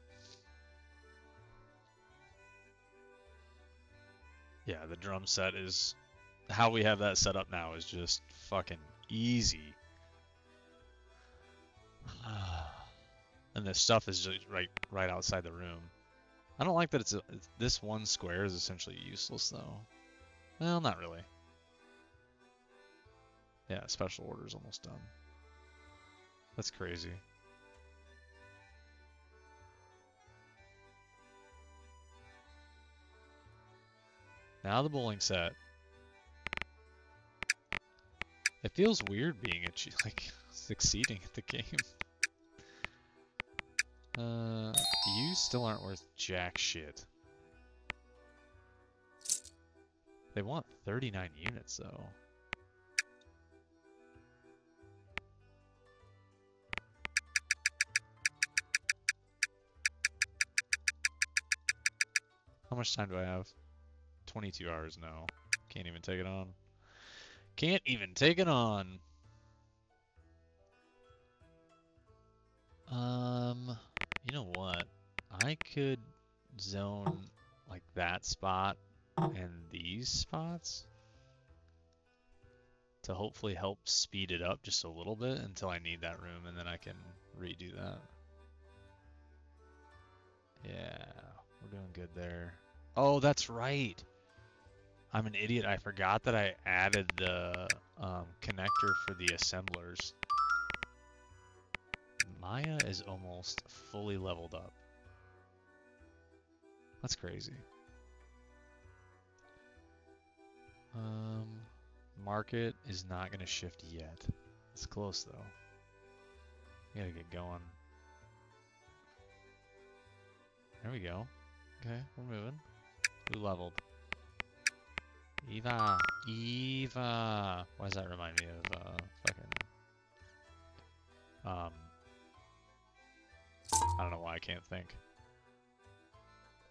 Yeah, the drum set is... How we have that set up now is just fucking easy. And this stuff is just right outside the room. I don't like that it's this one square is essentially useless though. Well, not really. Yeah, special order's almost done. That's crazy. Now the bowling set. It feels weird being like succeeding at the game. You still aren't worth jack shit. They want 39 units though. How much time do I have? 22 hours, no. Can't even take it on. Can't even take it on. You know what? I could zone like that spot and these spots to hopefully help speed it up just a little bit until I need that room, and then I can redo that. Yeah, we're doing good there. Oh, that's right. I'm an idiot. I forgot that I added the connector for the assemblers. Maya is almost fully leveled up. That's crazy. Market is not going to shift yet. It's close though. We gotta get going. There we go. Okay, we're moving. Who leveled? Eva. Eva. Why does that remind me of fucking I don't know why I can't think.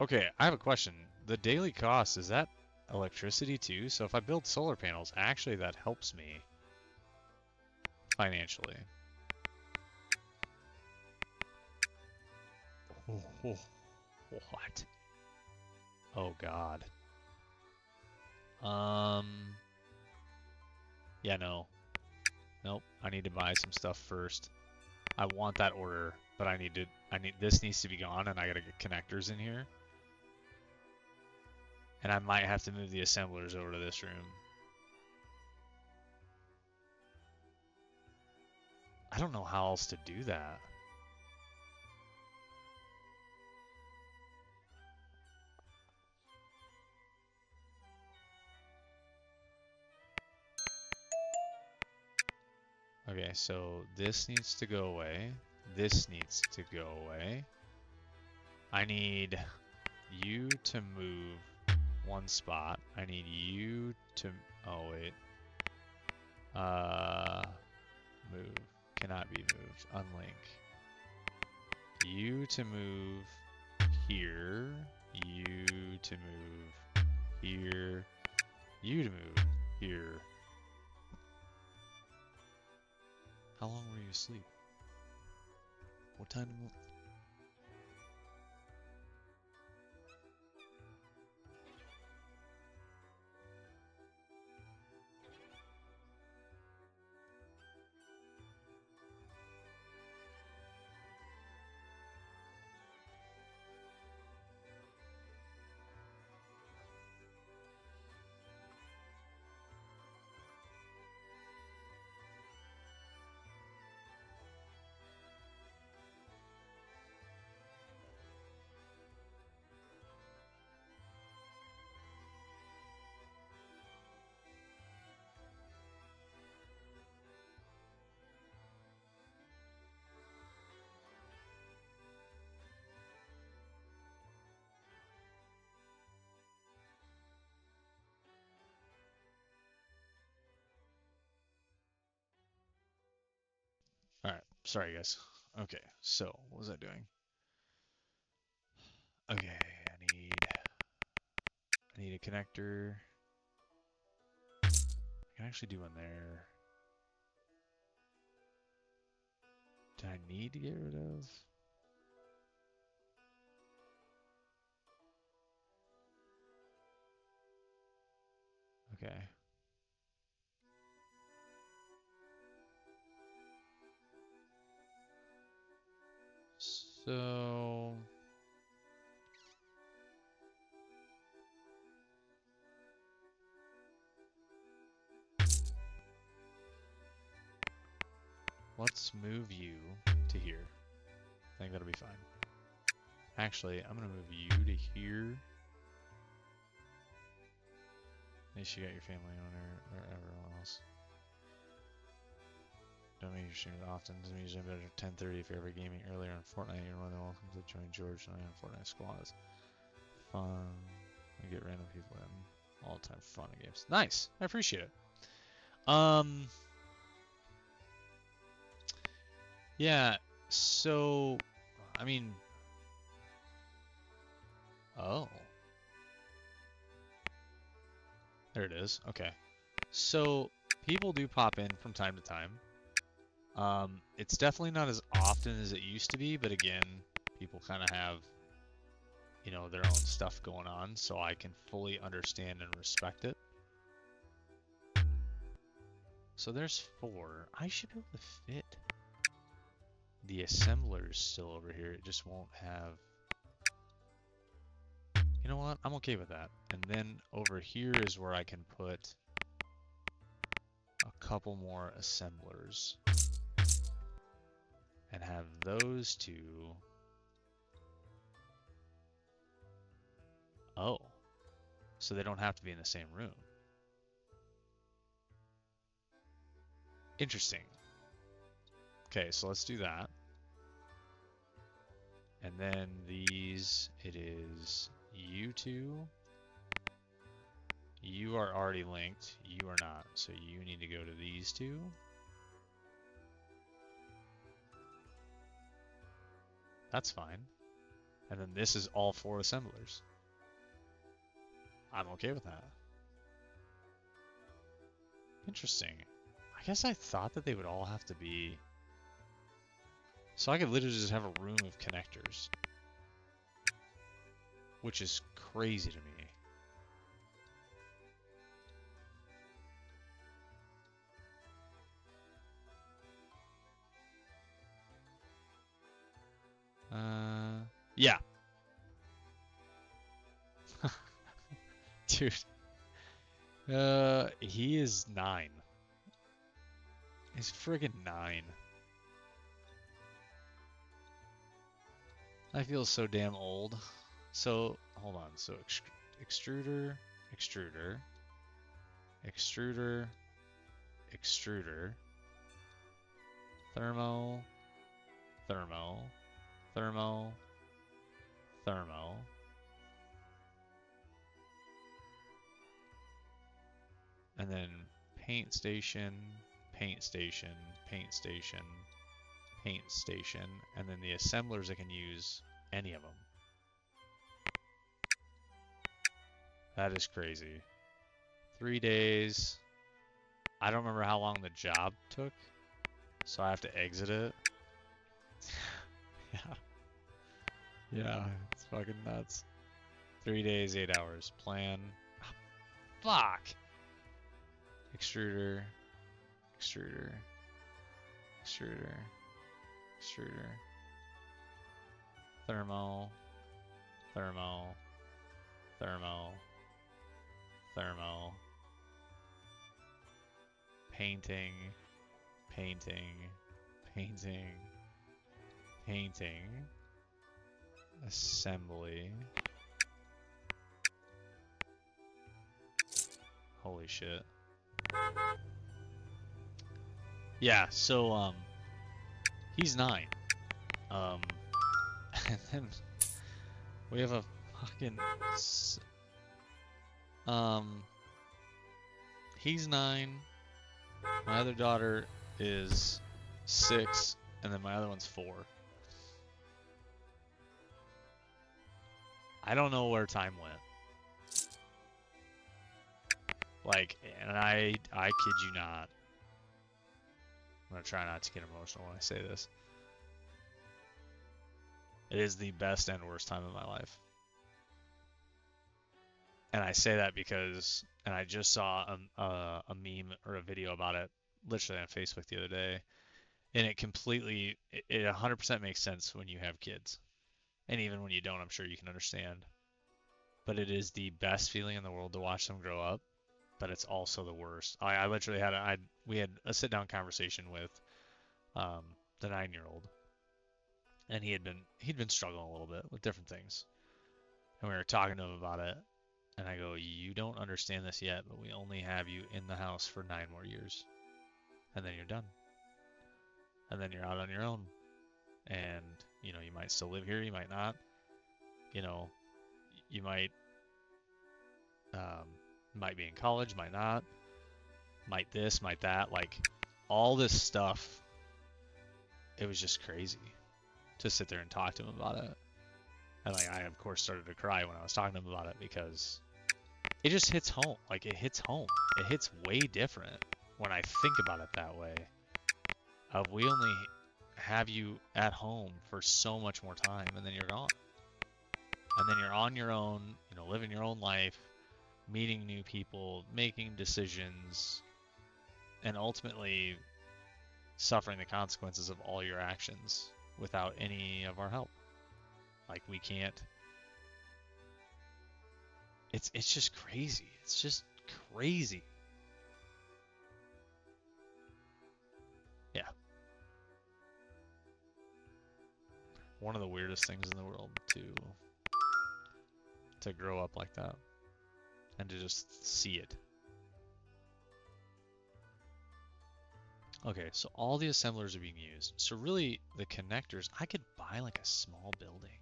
Okay, I have a question. The daily cost, is that electricity too? So if I build solar panels, actually that helps me financially. Oh, what? Oh God. Yeah, no. Nope. I need to buy some stuff first. I want that order, but this needs to be gone, and I gotta get connectors in here. And I might have to move the assemblers over to this room. I don't know how else to do that. Okay, so this needs to go away. This needs to go away. I need you to move one spot. I need you to... Oh, wait. Move. Cannot be moved. Unlink. You to move here. You to move here. You to move here. How long were you asleep? What time? Sorry, guys. Okay, so what was I doing? Okay, I need a connector. I can actually do one there. Do I need to get rid of? Okay. So let's move you to here. I think that'll be fine. Actually, I'm gonna move you to here. At least you got your family owner or everyone else. Don't make your streams often. Doesn't mean usually better 10:30 if you're ever gaming earlier on Fortnite. You're more than welcome to join George and I on Fortnite squads. Fun. We get random people in. All time fun and games. Nice. I appreciate it. Yeah. So, I mean, oh, there it is. Okay. So people do pop in from time to time. It's definitely not as often as it used to be, but again, people kind of have, you know, their own stuff going on, so I can fully understand and respect it. So there's 4. I should be able to fit the assemblers still over here. It just won't have... You know what? I'm okay with that. And then over here is where I can put a couple more assemblers. And have those two... Oh. So they don't have to be in the same room. Interesting. Okay, so let's do that. And then these, it is you two. You are already linked. You are not. So you need to go to these two. That's fine. And then this is all 4 assemblers. I'm okay with that. Interesting. I guess I thought that they would all have to be... So I could literally just have a room of connectors. Which is crazy to me. Yeah. Dude. He is 9. He's friggin' 9. I feel so damn old. So, hold on. So, extruder, extruder, extruder, extruder, thermo, thermo, thermo, thermo. And then paint station, paint station, paint station, paint station, and then the assemblers I can use any of them. That is crazy. 3 days. I don't remember how long the job took, so I have to exit it. Yeah. Yeah, it's fucking nuts. 3 days, 8 hours. Plan. Oh, fuck! Extruder. Extruder. Extruder. Extruder. Thermo. Thermo. Thermo. Thermo. Painting. Painting. Painting. Painting. Assembly. Holy shit. Yeah, so he's 9. And then we have a fucking he's 9. My other daughter is 6, and then my other one's 4. I don't know where time went. Like, and I kid you not. I'm gonna try not to get emotional when I say this. It is the best and worst time of my life. And I say that because, and I just saw a meme or a video about it literally on Facebook the other day, and it 100% makes sense when you have kids. And even when you don't, I'm sure you can understand. But it is the best feeling in the world to watch them grow up, but it's also the worst. I literally we had a sit-down conversation with the 9-year-old, and he'd been struggling a little bit with different things, and we were talking to him about it, and I go, you don't understand this yet, but we only have you in the house for 9 more years, and then you're done, and then you're out on your own, and you might still live here, you might not, you might be in college, might not, might this, might that, like all this stuff. It was just crazy to sit there and talk to him about it. And like I of course started to cry when I was talking to him about it because it just hits home. Like it hits home. It hits way different when I think about it that way. We only have you at home for so much more time, and then you're gone. And then you're on your own, living your own life, meeting new people, making decisions, and ultimately suffering the consequences of all your actions without any of our help. Like we can't. It's just crazy. It's just crazy. Yeah. One of the weirdest things in the world to grow up like that and to just see it. Okay, so all the assemblers are being used. So really, the connectors, I could buy like a small building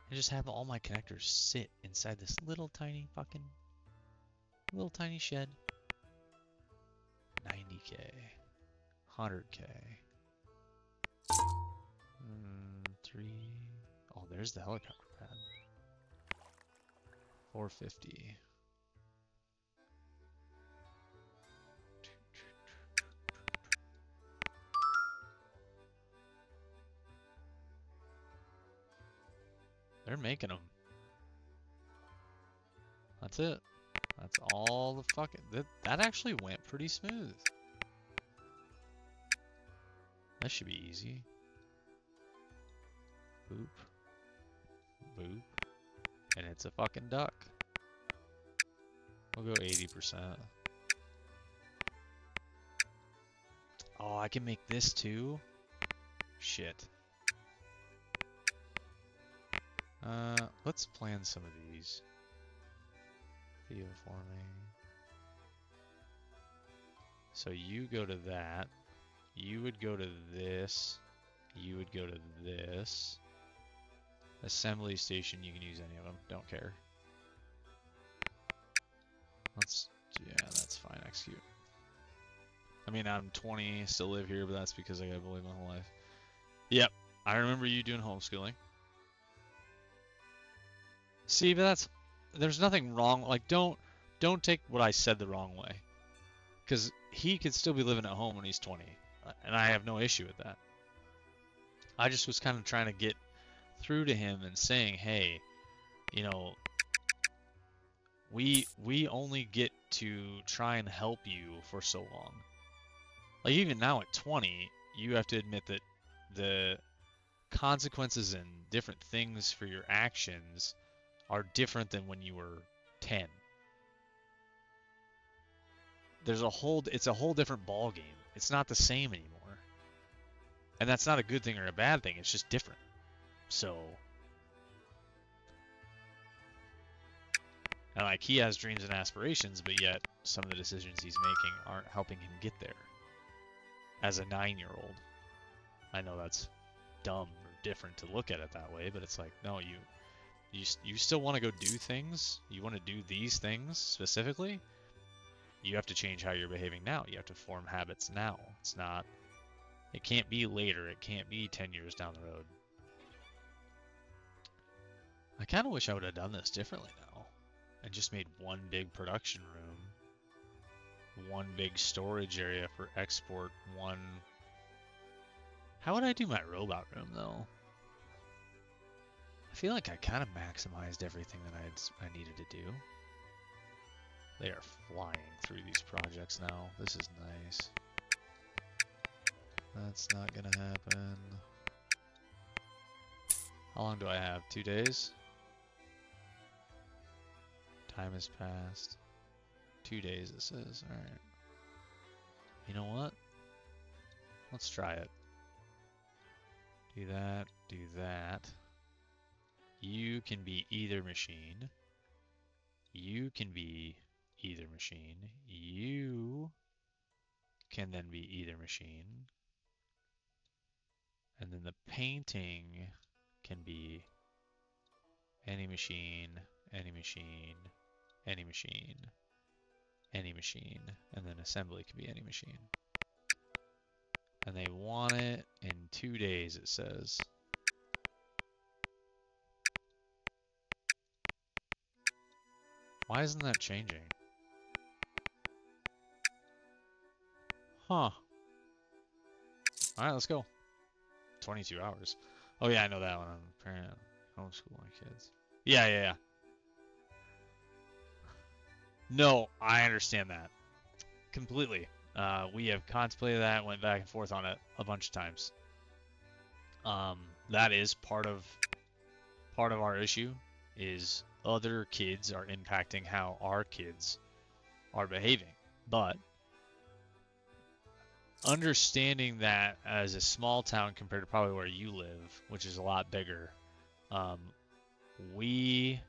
and just have all my connectors sit inside this little tiny shed. 90K, 100K, 3. Oh, there's the helicopter pad. 450. They're making them. That's it. That's all the fucking... That actually went pretty smooth. That should be easy. Boop. Boop. And it's a fucking duck. We'll go 80%. Oh, I can make this too? Shit. Let's plan some of these. Theoforming. So you go to that. You would go to this. You would go to this. Assembly station, you can use any of them. Don't care. Yeah, that's fine. Execute. I mean, I'm 20, still live here, but that's because I got bullied my whole life. Yep, I remember you doing homeschooling. See, but there's nothing wrong. Like, don't take what I said the wrong way, because he could still be living at home when he's 20, and I have no issue with that. I just was kind of trying to get through to him and saying, hey, we only get to try and help you for so long. Like even now at 20, you have to admit that the consequences and different things for your actions are different than when you were 10. It's a whole different ball game. It's not the same anymore. And that's not a good thing or a bad thing. It's just different. So, and like he has dreams and aspirations, but yet some of the decisions he's making aren't helping him get there. As a 9-year-old, I know that's dumb or different to look at it that way, but it's like, no, you still want to go do things. You want to do these things specifically. You have to change how you're behaving now. You have to form habits now. It's not It can't be later. It can't be 10 years down the road. I kind of wish I would have done this differently now and just made one big production room, one big storage area for export, one... How would I do my robot room, though? I feel like I kind of maximized everything that I needed to do. They are flying through these projects now. This is nice. That's not gonna happen. How long do I have? 2 days? Time has passed. 2 days, it says. Alright. You know what? Let's try it. Do that, do that. You can be either machine. You can be either machine. You can then be either machine. And then the painting can be any machine, any machine, any machine, any machine, and then assembly can be any machine. And they want it in 2 days, it says. Why isn't that changing? Huh. Alright, let's go. 22 hours. Oh yeah, I know that one. I'm apparently homeschool my kids. Yeah. No, I understand that. Completely. We have contemplated that, went back and forth on it a bunch of times. That is part of our issue, is other kids are impacting how our kids are behaving. But understanding that as a small town compared to probably where you live, which is a lot bigger, we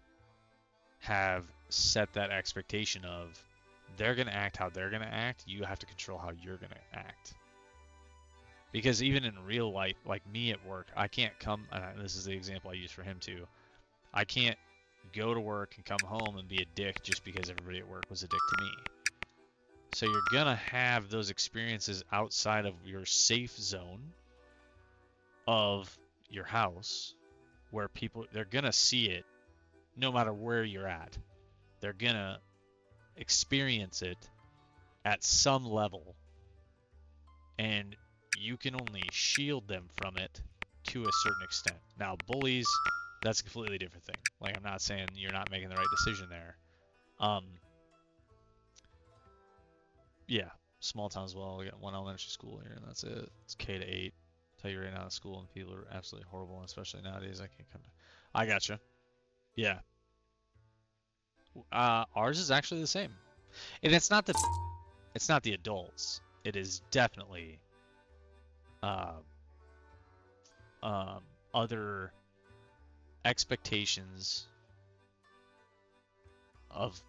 have set that expectation of they're going to act how they're going to act. You have to control how you're going to act. Because even in real life, like me at work, I can't come, and this is the example I use for him too, I can't go to work and come home and be a dick just because everybody at work was a dick to me. So you're going to have those experiences outside of your safe zone of your house where people, they're going to see it no matter where you're at. They're going to experience it at some level, and you can only shield them from it to a certain extent. Now, bullies, that's a completely different thing. Like, I'm not saying you're not making the right decision there. Yeah, small town as well. We got one elementary school here, and that's it. It's K to 8. Tell you right now, the school and people are absolutely horrible, and especially nowadays. I can't come to... I gotcha. Yeah. Ours is actually the same, and it's not the adults. It is definitely other expectations of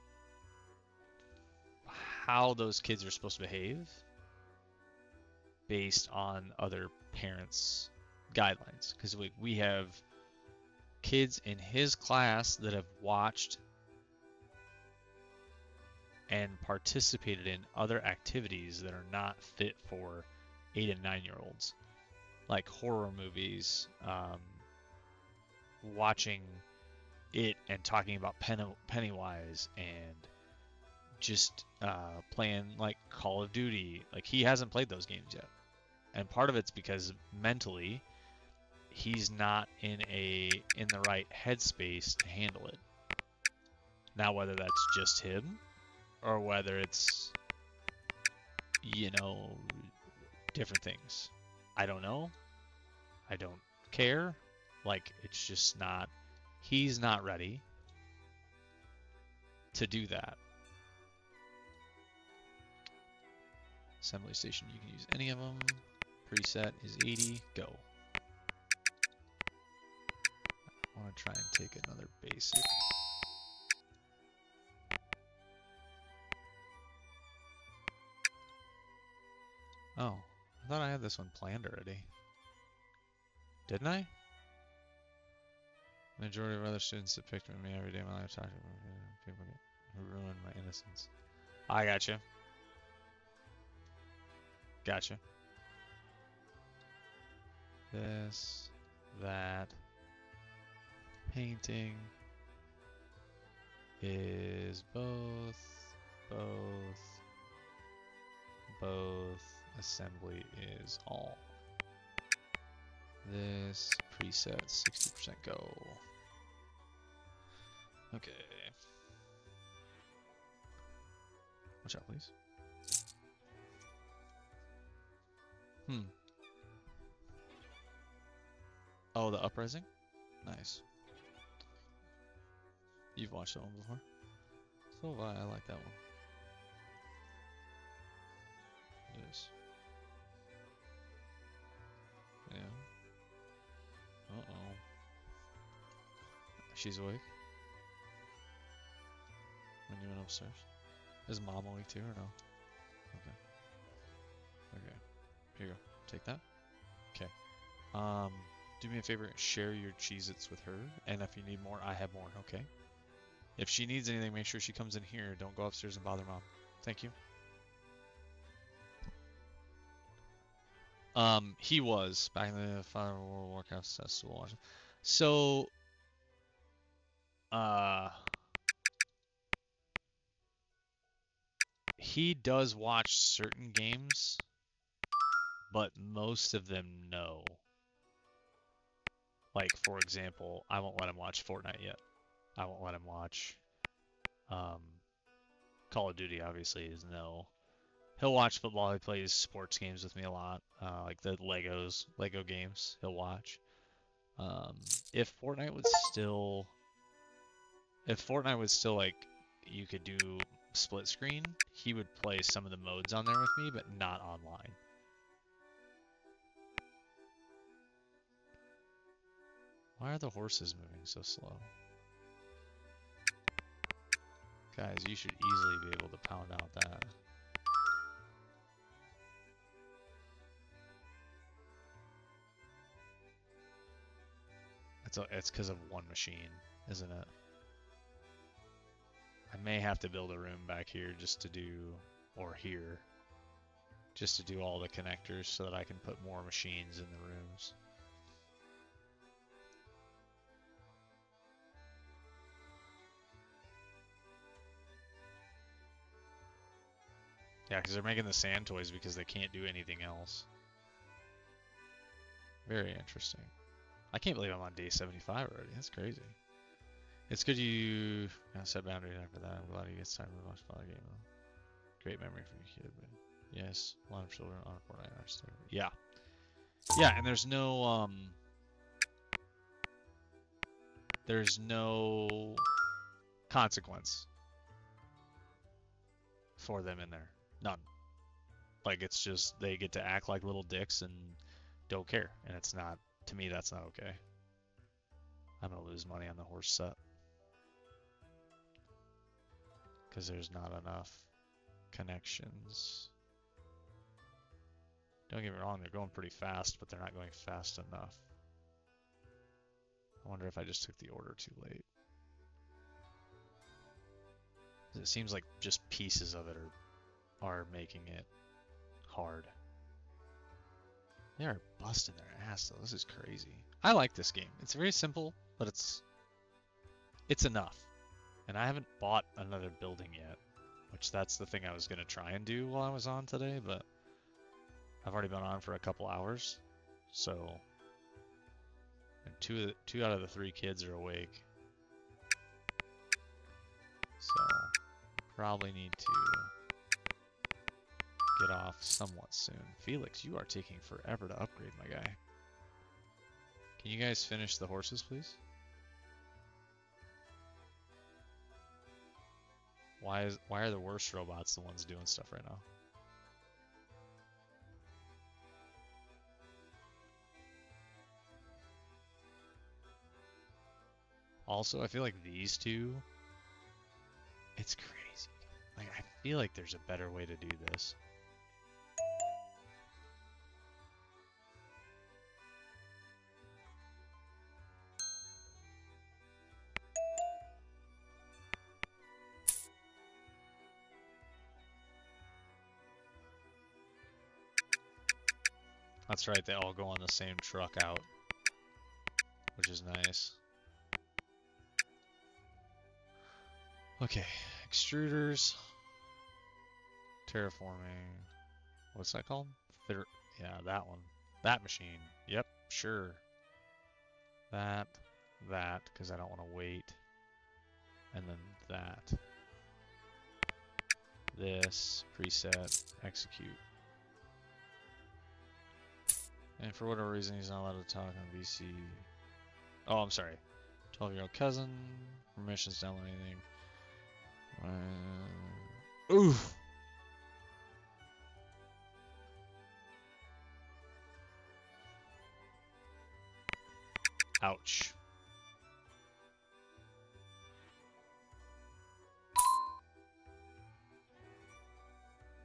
how those kids are supposed to behave based on other parents' guidelines. Because we have kids in his class that have watched and participated in other activities that are not fit for 8 and 9-year-olds, like horror movies, watching it and talking about Pennywise, and just playing like Call of Duty. Like, he hasn't played those games yet, and part of it's because mentally he's not in the right headspace to handle it. Now, whether that's just him or whether it's, different things, I don't know. I don't care. Like, it's just not, he's not ready to do that. Assembly station, you can use any of them. Preset is 80, go. I want to try and take another basic. Oh, I thought I had this one planned already. Didn't I? Majority of other students that picked me every day in my life talking about people who ruined my innocence. I gotcha. Gotcha. this, that. Painting is both. Assembly is all. This preset 60% go. Okay. Watch out, please. Oh, the uprising? Nice. You've watched that one before? So have I like that one. Yes. Yeah. Uh-oh. She's awake? When you went upstairs? Is Mom awake too, or no? Okay. Okay. Here you go. Take that. Okay. Do me a favor, share your Cheez-Its with her, and if you need more, I have more, okay? If she needs anything, make sure she comes in here. Don't go upstairs and bother Mom. Thank you. He was back in the Final World Warcraft Festival. So, he does watch certain games, but most of them no. Like, for example, I won't let him watch Fortnite yet. I won't let him watch Call of Duty, obviously, is no. He'll watch football. He plays sports games with me a lot, like the Lego games. He'll watch. If Fortnite was still like you could do split screen, he would play some of the modes on there with me, but not online. Why are the horses moving so slow? Guys, you should easily be able to pound out that. It's because of one machine, isn't it? I may have to build a room back here just to do, or here, just to do all the connectors so that I can put more machines in the rooms. Yeah, because they're making the sand toys because they can't do anything else. Very interesting. I can't believe I'm on day 75 already. That's crazy. It's good you set boundaries after that. I'm glad he gets time to watch the game. Great memory for your kid, but yes, a lot of children on Fortnite are still. Yeah. Yeah, and there's no consequence for them in there. None. Like, it's just they get to act like little dicks and don't care. And it's not, to me, that's not okay. I'm going to lose money on the horse set. Because there's not enough connections. Don't get me wrong, they're going pretty fast, but they're not going fast enough. I wonder if I just took the order too late. It seems like just pieces of it are making it hard. They are busting their ass though. This is crazy. I like this game. It's very simple, but it's enough. And I haven't bought another building yet, which that's the thing I was gonna try and do while I was on today, but I've already been on for a couple hours, so and two out of the 3 kids are awake, so probably need to get off somewhat soon. Felix, you are taking forever to upgrade, my guy. Can you guys finish the horses, please? Why are the worst robots the ones doing stuff right now? Also, I feel like these two, it's crazy. Like, I feel like there's a better way to do this. That's right, they all go on the same truck out, which is nice. Okay, extruders, terraforming, what's that called? Yeah, that one. That machine. Yep, sure. That, because I don't want to wait. And then that. This, preset, execute. And for whatever reason, he's not allowed to talk on VC. Oh, I'm sorry. 12-year-old cousin. Permissions, download anything. Oof. Ouch.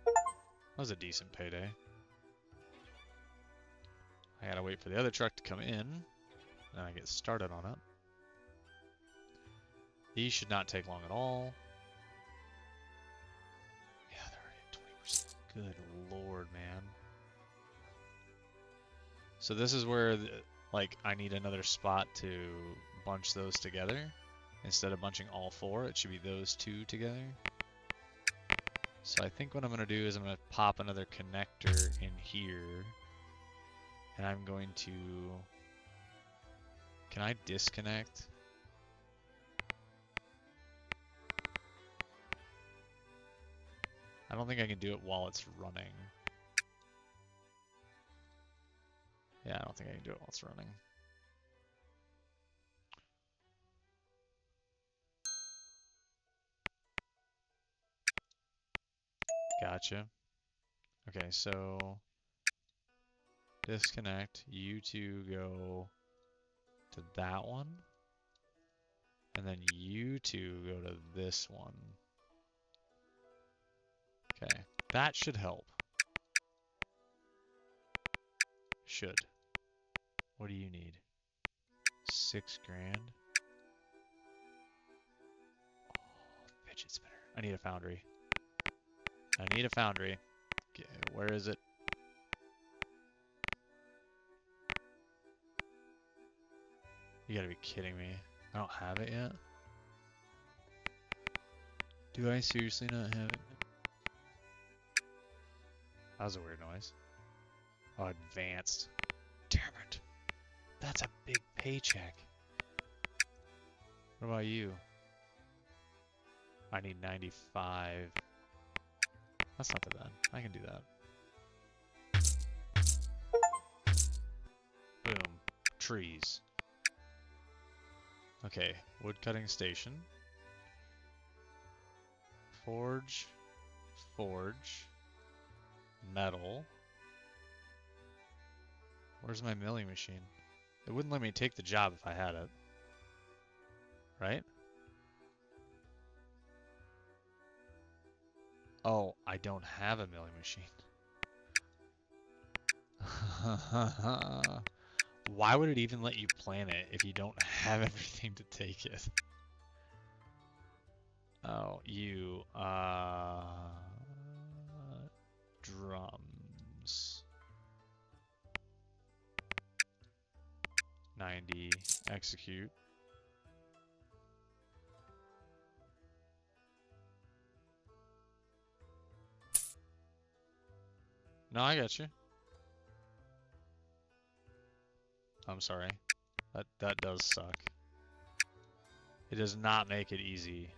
That was a decent payday. I gotta wait for the other truck to come in, then I get started on it. These should not take long at all. Yeah, they're already at 20%. Good lord, man. So this is where, like, I need another spot to bunch those together. Instead of bunching all four, it should be those two together. So I think what I'm going to do is I'm going to pop another connector in here. And I'm going to... Can I disconnect? I don't think I can do it while it's running. Yeah, I don't think I can do it while it's running. Gotcha. Okay, so disconnect. You two go to that one. And then you two go to this one. Okay, that should help. Should. What do you need? 6 grand? Oh, fidget spinner. I need a foundry. I need a foundry. Okay, where is it? You gotta be kidding me. I don't have it yet? Do I seriously not have it? That was a weird noise. Oh, advanced. Damn it. That's a big paycheck. What about you? I need 95. That's not too bad. I can do that. Boom. Trees. Okay, wood cutting station. Forge. Forge. Metal. Where's my milling machine? It wouldn't let me take the job if I had it. Right? Oh, I don't have a milling machine. Why would it even let you plan it if you don't have everything to take it? Oh, you, drums. 90, execute. No, I got you. I'm sorry. That does suck. It does not make it easy.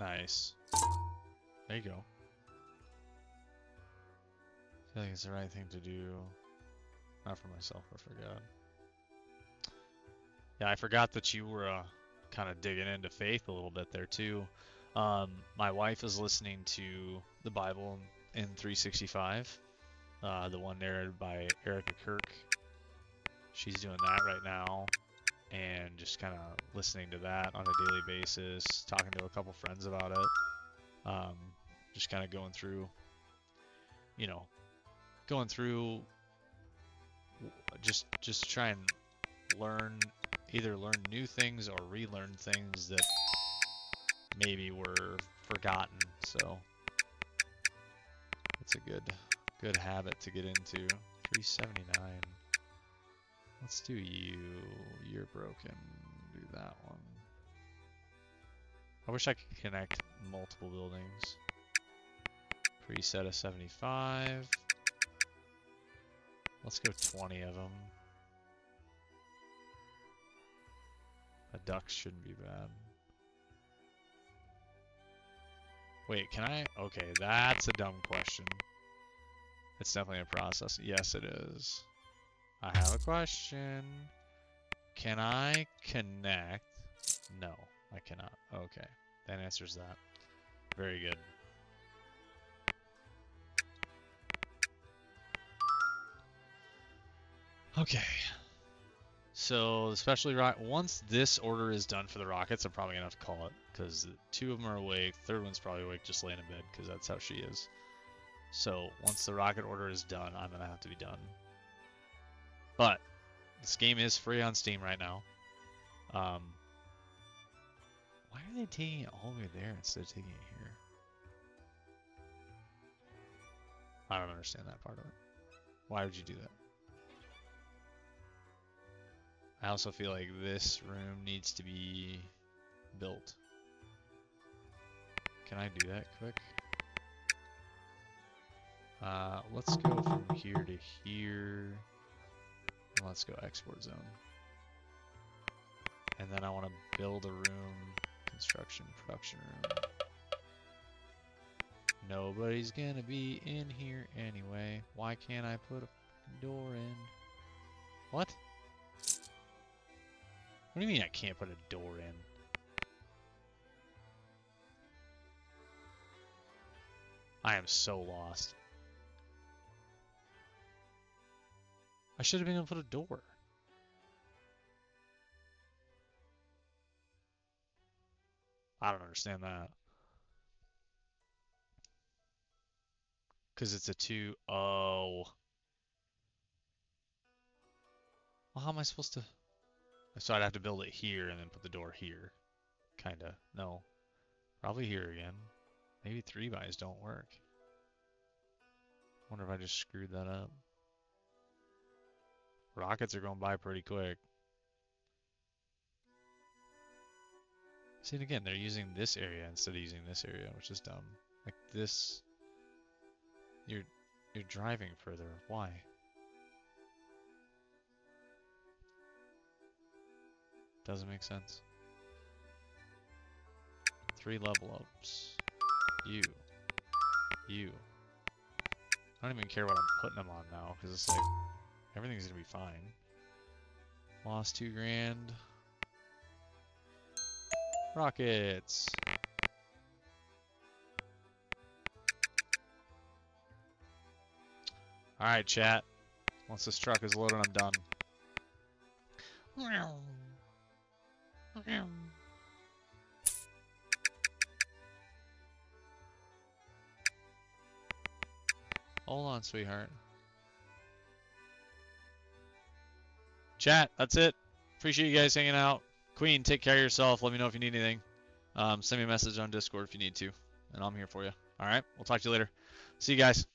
Nice. There you go. I feel like it's the right thing to do. Not for myself, I forgot. Yeah, I forgot that you were kind of digging into faith a little bit there too. My wife is listening to the Bible in 365, the one narrated by Erica Kirk. She's doing that right now, and just kind of listening to that on a daily basis, talking to a couple friends about it. Just kind of going through, going through, just try and learn either learn new things or relearn things that maybe were forgotten. So it's a good habit to get into. 379. Let's do you. You're broken. Do that one. I wish I could connect multiple buildings. Preset of 75. Let's go 20 of them. A duck shouldn't be bad. Wait, can I? Okay, that's a dumb question. It's definitely a process. Yes, it is. I have a question. Can I connect? No, I cannot. Okay, that answers that. Very good. Okay. So, especially once this order is done for the rockets, I'm probably gonna have to call it because 2 of them are awake. Third one's probably awake, just laying in bed because that's how she is. So once the rocket order is done, I'm gonna have to be done. But this game is free on Steam right now. Why are they taking it all the way there instead of taking it here? I don't understand that part of it. Why would you do that? I also feel like this room needs to be built. Can I do that quick? Let's go from here to here. And let's go export zone. And then I want to build a room, construction, production room. Nobody's gonna be in here anyway. Why can't I put a door in? What? What do you mean I can't put a door in? I am so lost. I should have been able to put a door. I don't understand that. Because it's a 2. Oh. Well, how am I supposed to? So I'd have to build it here and then put the door here. Kinda. No. Probably here again. Maybe 3-bys don't work. Wonder if I just screwed that up. Rockets are going by pretty quick. See, and again, they're using this area instead of using this area, which is dumb. Like this, you're driving further. Why? Doesn't make sense. 3 level ups. You. I don't even care what I'm putting them on now, because it's like, everything's gonna be fine. Lost 2 grand. Rockets. Alright, chat. Once this truck is loaded, I'm done. Hold on, sweetheart. Chat, that's it. Appreciate you guys hanging out. Queen, take care of yourself. Let me know if you need anything. Send me a message on Discord if you need to, and I'm here for you. All right, we'll talk to you later. See you guys.